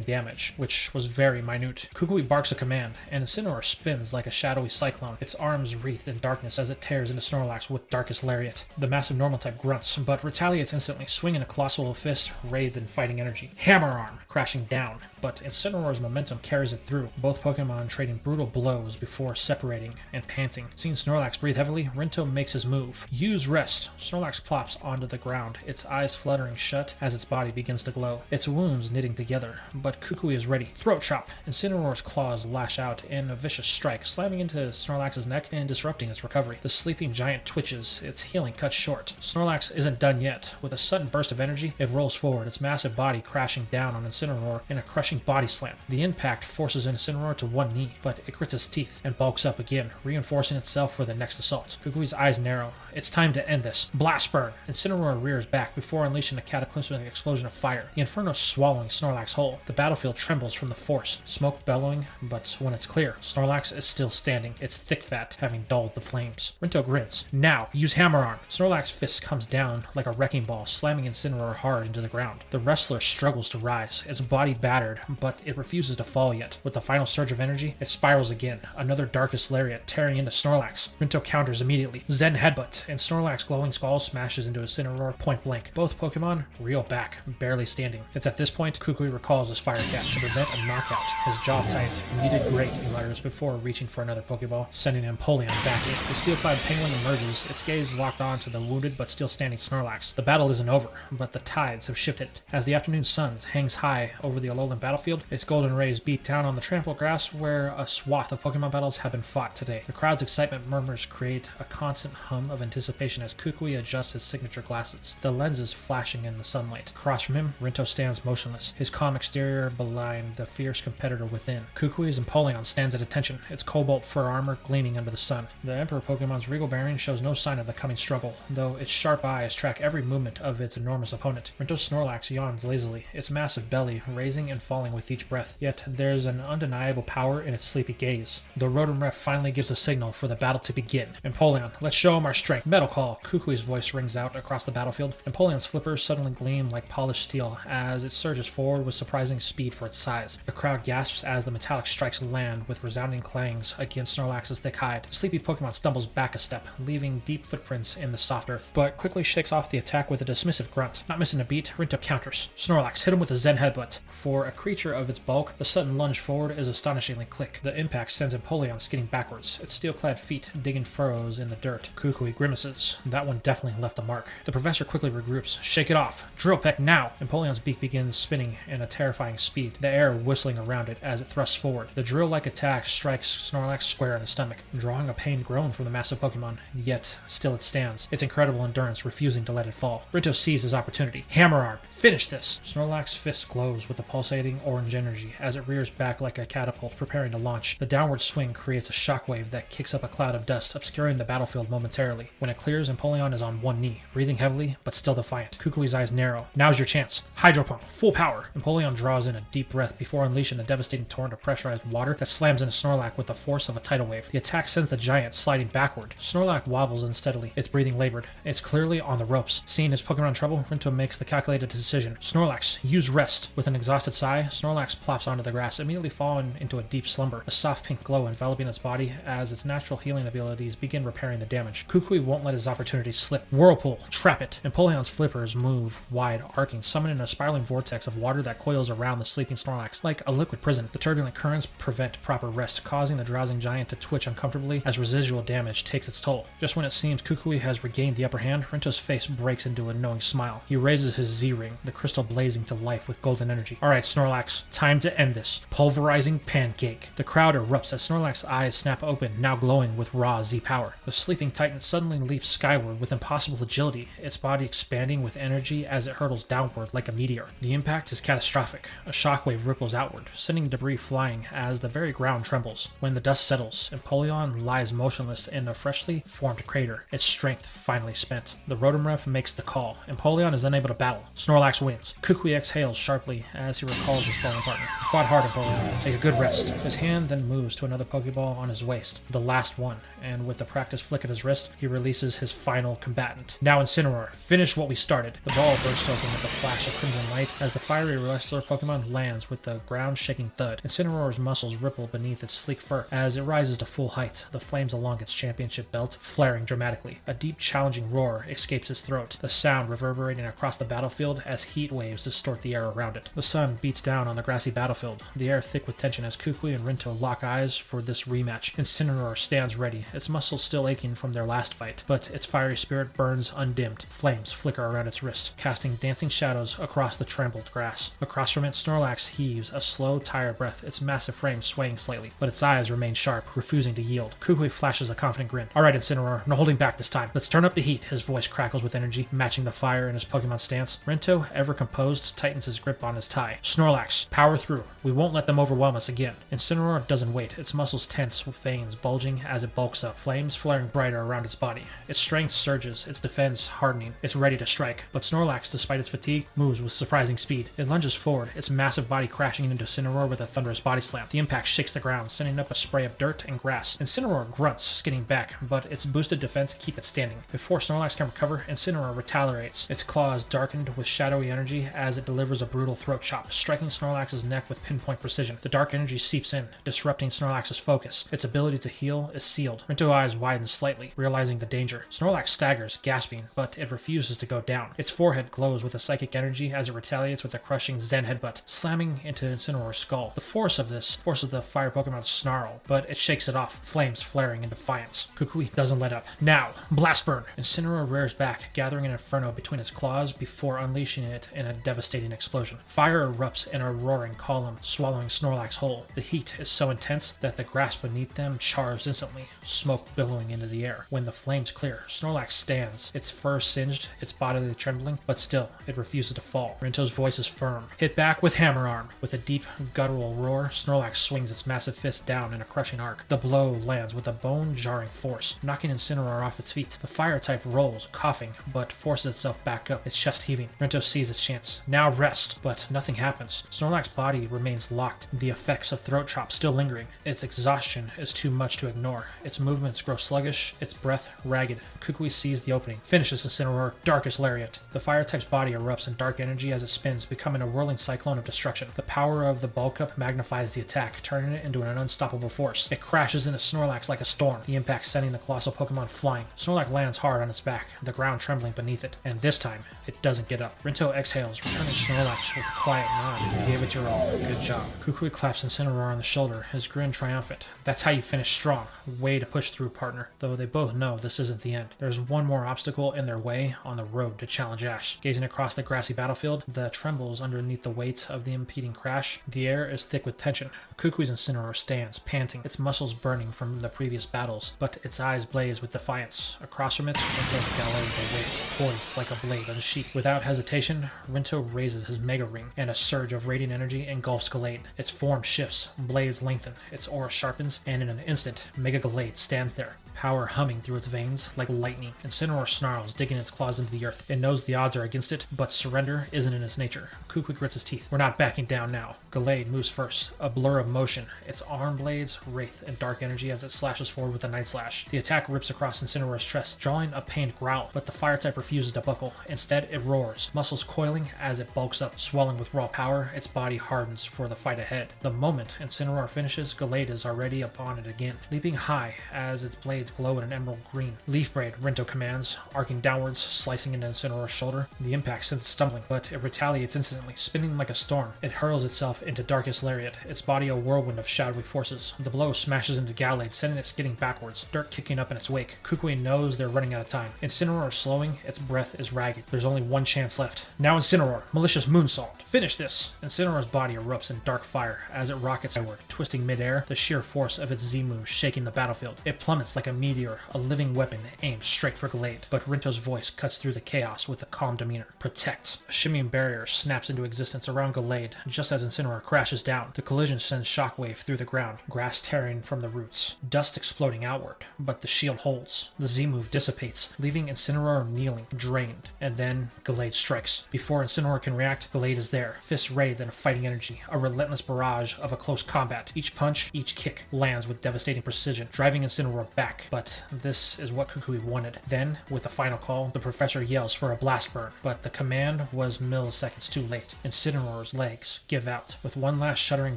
damage, which was very minute. Kukui barks a command, and Incineroar spins like a shadowy cyclone, its arms wreathed in darkness as it tears into Snorlax with Darkest Lariat. The massive normal type grunts, but retaliates instantly, swinging a colossal fist wreathed in fighting energy. Hammer Arm, crashing down, but Incineroar's momentum carries it through, both Pokemon trading brutal blows before separating and panting. Seeing Snorlax breathe heavily, Rinto makes his move. Use Rest. Snorlax plops onto the ground, its eyes fluttering shut as its body begins to glow, its wounds knitting together, but Kukui is ready. Throat Chop. Incineroar's claws lash out in a vicious strike, slamming into Snorlax's neck and disrupting its recovery. The sleeping giant twitches, its healing cut short. Snorlax isn't done yet. With a sudden burst of energy, it rolls forward, its massive body crashing down on Incineroar in a crushing body slam. The impact forces Incineroar to one knee, but it grits its teeth and bulks up again, reinforcing itself for the next assault. Kukui's eyes narrow. It's time to end this. Blast Burn! Incineroar rears back before unleashing a cataclysmic explosion of fire, the Inferno swallowing Snorlax whole. The battlefield trembles from the force, smoke bellowing, but when it's clear, Snorlax is still standing, its thick fat having dulled the flames. Rinto grins. Now, use Hammer Arm! Snorlax's fist comes down like a wrecking ball, slamming Incineroar hard into the ground. The wrestler struggles to rise, its body battered, but it refuses to fall yet. With the final surge of energy, it spirals again, another Darkest Lariat tearing into Snorlax. Rinto counters immediately. Zen Headbutt, and Snorlax's glowing skull smashes into Incineroar point blank. Both Pokemon reel back, barely standing. It's at this point Kukui recalls his Fire Cat to prevent a knockout. His jaw tight. You did great, he mutters before reaching for another Pokeball, sending Empoleon back in. The steel-clad penguin emerges, its gaze locked on to the wounded but still standing Snorlax. The battle isn't over, but the tides have shifted. As the afternoon sun hangs high over the alolan battlefield, its golden rays beat down on the trampled grass where a swath of Pokemon battles have been fought today. The crowd's excitement murmurs create a constant hum of anticipation as Kukui adjusts his signature glasses, the lenses flashing in the sunlight. Across from him, Rinto stands motionless, his calm exterior belying the fierce competitor within. Kukui's Empoleon stands at attention, its cobalt fur armor gleaming under the sun. The Emperor Pokemon's regal bearing shows no sign of the coming struggle, though its sharp eyes track every movement of its enormous opponent. Rinto's Snorlax yawns lazily, its massive belly raising and falling with each breath, yet there's an undeniable power in its sleepy gaze. The Rotom Ref finally gives a signal for the battle to begin. Empoleon, let's show him our strength. Metal Call. Kukui's voice rings out across the battlefield. Empoleon's flippers suddenly gleam like polished steel as it surges forward with surprising speed for its size. The crowd gasps as the metallic strikes land with resounding clangs against Snorlax's thick hide. The sleepy Pokemon stumbles back a step, leaving deep footprints in the soft earth, but quickly shakes off the attack with a dismissive grunt. Not missing a beat, Rinto counters. Snorlax hit him with a Zen Headbutt. For a creature of its bulk, the sudden lunge forward is astonishingly quick. The impact sends Empoleon skidding backwards, its steel-clad feet digging furrows in the dirt. Kukui grimaces. That one definitely left a mark. The professor quickly regroups. Shake it off. Drill Peck now! Empoleon's beak begins spinning in a terrifying speed, the air whistling around it as it thrusts forward. The drill-like attack strikes Snorlax square in the stomach, drawing a pained groan from the massive Pokemon, yet still it stands, its incredible endurance refusing to let it fall. Rinto sees his opportunity. Hammer Arm! Finish this! Snorlax's fist glows with a pulsating orange energy as it rears back like a catapult preparing to launch. The downward swing creates a shockwave that kicks up a cloud of dust, obscuring the battlefield momentarily. When it clears, Empoleon is on one knee, breathing heavily, but still defiant. Kukui's eyes narrow. Now's your chance. Hydro Pump, full power! Empoleon draws in a deep breath before unleashing a devastating torrent of pressurized water that slams into Snorlax with the force of a tidal wave. The attack sends the giant sliding backward. Snorlax wobbles unsteadily, its breathing labored. It's clearly on the ropes. Seeing his Pokemon in trouble, Rinto makes the calculated decision precision. Snorlax, use rest. With an exhausted sigh, Snorlax plops onto the grass, immediately falling into a deep slumber, a soft pink glow enveloping its body as its natural healing abilities begin repairing the damage. Kukui won't let his opportunity slip. Whirlpool, trap it. Empoleon's flippers move wide, arcing, summoning a spiraling vortex of water that coils around the sleeping Snorlax like a liquid prison. The turbulent currents prevent proper rest, causing the drowsing giant to twitch uncomfortably as residual damage takes its toll. Just when it seems Kukui has regained the upper hand, Rinto's face breaks into a knowing smile. He raises his Z-ring, the crystal blazing to life with golden energy. Alright, Snorlax, time to end this. Pulverizing pancake. The crowd erupts as Snorlax's eyes snap open, now glowing with raw Z-power. The sleeping titan suddenly leaps skyward with impossible agility, its body expanding with energy as it hurtles downward like a meteor. The impact is catastrophic. A shockwave ripples outward, sending debris flying as the very ground trembles. When the dust settles, Empoleon lies motionless in a freshly formed crater, its strength finally spent. The Rotom makes the call. Empoleon is unable to battle. Snorlax wins. Kukui exhales sharply as he recalls his fallen partner. Fought hard, Empoleon. Take a good rest. His hand then moves to another Pokeball on his waist, the last one, and with the practiced flick of his wrist, he releases his final combatant. Now Incineroar, finish what we started. The ball bursts open with a flash of crimson light as the fiery wrestler Pokemon lands with the ground-shaking thud. Incineroar's muscles ripple beneath its sleek fur as it rises to full height, the flames along its championship belt flaring dramatically. A deep, challenging roar escapes its throat, the sound reverberating across the battlefield as heat waves distort the air around it. The sun beats down on the grassy battlefield, the air thick with tension as Kukui and Rinto lock eyes for this rematch. Incineroar stands ready, its muscles still aching from their last fight, but its fiery spirit burns undimmed. Flames flicker around its wrist, casting dancing shadows across the trampled grass. Across from it, Snorlax heaves a slow, tired breath, its massive frame swaying slightly, but its eyes remain sharp, refusing to yield. Kukui flashes a confident grin. Alright, Incineroar, no holding back this time. Let's turn up the heat. His voice crackles with energy, matching the fire in his Pokemon stance. Rinto, ever composed, tightens his grip on his tie. Snorlax, power through. We won't let them overwhelm us again. Incineroar doesn't wait, its muscles tense with veins bulging as it bulks up, flames flaring brighter around its body. Its strength surges, its defense hardening. It's ready to strike, but Snorlax, despite its fatigue, moves with surprising speed. It lunges forward, its massive body crashing into Incineroar with a thunderous body slam. The impact shakes the ground, sending up a spray of dirt and grass. Incineroar grunts, skidding back, but its boosted defense keep it standing. Before Snorlax can recover, Incineroar retaliates, its claws darkened with shadowy energy as it delivers a brutal throat chop, striking Snorlax's neck with pinpoint precision. The dark energy seeps in, disrupting Snorlax's focus. Its ability to heal is sealed. Rinto's eyes widen slightly, realizing the danger. Snorlax staggers, gasping, but it refuses to go down. Its forehead glows with a psychic energy as it retaliates with a crushing Zen headbutt, slamming into Incineroar's skull. The force of this forces the fire Pokemon to snarl, but it shakes it off, flames flaring in defiance. Kukui doesn't let up. Now, Blast Burn! Incineroar rears back, gathering an inferno between its claws before unleashing it in a devastating explosion. Fire erupts in a roaring column, swallowing Snorlax whole. The heat is so intense that the grass beneath them chars instantly, smoke billowing into the air. When the flames clear, Snorlax stands, its fur singed, its body trembling, but still, it refuses to fall. Rinto's voice is firm. Hit back with Hammer Arm. With a deep, guttural roar, Snorlax swings its massive fist down in a crushing arc. The blow lands with a bone-jarring force, knocking Incineroar off its feet. The fire type rolls, coughing, but forces itself back up, its chest heaving. Rinto sees its chance. Now rest, but nothing happens. Snorlax's body remains locked, the effects of throat chop still lingering. Its exhaustion is too much to ignore. Its movements grow sluggish, its breath ragged. Kukui sees the opening, finishes Incineroar, Darkest Lariat. The fire type's body erupts in dark energy as it spins, becoming a whirling cyclone of destruction. The power of the bulk up magnifies the attack, turning it into an unstoppable force. It crashes into Snorlax like a storm, the impact sending the colossal Pokemon flying. Snorlax lands hard on its back, the ground trembling beneath it, and this time, it doesn't get up. Rinto exhales, returning Snorlax with a quiet nod. You gave it your all. Good job. Kukui claps Incineroar on the shoulder, his grin triumphant. That's how you finish strong. Way to push through, partner. Though they both know this isn't the end. There's one more obstacle in their way on the road to challenge Ash. Gazing across the grassy battlefield, the trembles underneath the weight of the impeding crash. The air is thick with tension. Kukui's Incineroar stands, panting, its muscles burning from the previous battles, but its eyes blaze with defiance. Across from it, Rinto's Galarian waits, poised like a blade on a sheath. Without hesitation, Rinto raises his Mega Ring, and a surge of radiant energy engulfs Gallade. Its form shifts, blades lengthen, its aura sharpens, and in an instant, Mega Gallade stands there, power humming through its veins like lightning. Incineroar snarls, digging its claws into the earth. It knows the odds are against it, but surrender isn't in its nature. Kukui grits his teeth. We're not backing down now. Gallade moves first, a blur of motion, its arm blades wraith in dark energy as it slashes forward with a Night Slash. The attack rips across Incineroar's chest, drawing a pained growl, but the fire type refuses to buckle. Instead, it roars, muscles muscles coiling as it bulks up. Swelling with raw power, its body hardens for the fight ahead. The moment Incineroar finishes, Gallade is already upon it again, leaping high as its blades glow in an emerald green. Leaf Braid, Rinto commands, arcing downwards, slicing into Incineroar's shoulder. The impact sends it stumbling, but it retaliates instantly, spinning like a storm. It hurls itself into Darkest Lariat, its body a whirlwind of shadowy forces. The blow smashes into Gallade, sending it skidding backwards, dirt kicking up in its wake. Kukui knows they're running out of time. Incineroar is slowing, its breath is ragged. There's only one chance left. Now Incineroar, Malicious Moonsault. Finish this! Incineroar's body erupts in dark fire as it rockets skyward, twisting midair, the sheer force of its Z-move shaking the battlefield. It plummets like a meteor, a living weapon aimed straight for Gallade. But Rinto's voice cuts through the chaos with a calm demeanor. Protect. A shimmying barrier snaps into existence around Gallade just as Incineroar crashes down. The collision sends shockwave through the ground, grass tearing from the roots, dust exploding outward, but the shield holds. The Z-move dissipates, leaving Incineroar kneeling, drained, and then Gallade strikes. Before Incineroar can react, Gallade is there, fists wreathed in fighting energy, a relentless barrage of a close combat. Each punch, each kick lands with devastating precision, driving Incineroar back, but this is what Kukui wanted. Then, with the final call, the professor yells for a blast burn, but the command was milliseconds too late. Incineroar's legs give out. With one last shuddering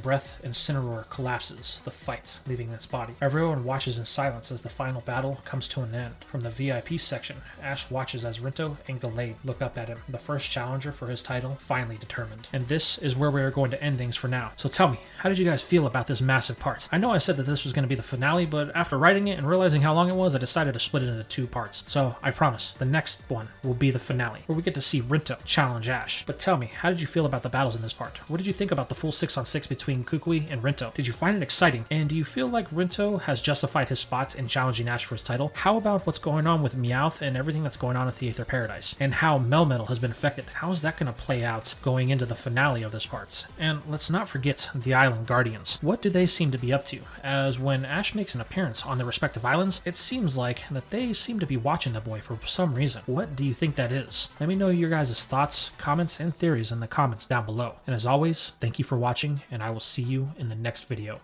breath, Incineroar collapses, the fight leaving its body. Everyone watches in silence as the final battle comes to an end. From the VIP section, Ash watches as Rinto and Gallade look up at him, the first challenger for his title finally determined. And this is where we are going to end things for now. So tell me, how did you guys feel about this massive part? I know I said that this was going to be the finale, but after writing it and realizing how long it was, I decided to split it into 2 parts. So I promise, the next one will be the finale, where we get to see Rinto challenge Ash. But tell me, how did you feel about the battles in this part? What did you think about the full 6-on-6 between Kukui and Rinto? Did you find it exciting? And do you feel like Rinto has justified his spot in challenging Ash for his title? How about what's going on with Meowth and everything that's going on at the Aether Paradise? And how Melmetal has been affected? How is that going to play out going into the finale of this part? And let's not forget the Island Guardians. What do they seem to be up to? As when Ash makes an appearance on their respective islands, it seems like that they seem to be watching the boy for some reason. What do you think that is? Let me know your guys' thoughts, comments, and theories in the comments down below. And as always, thank you for watching, and I will see you in the next video.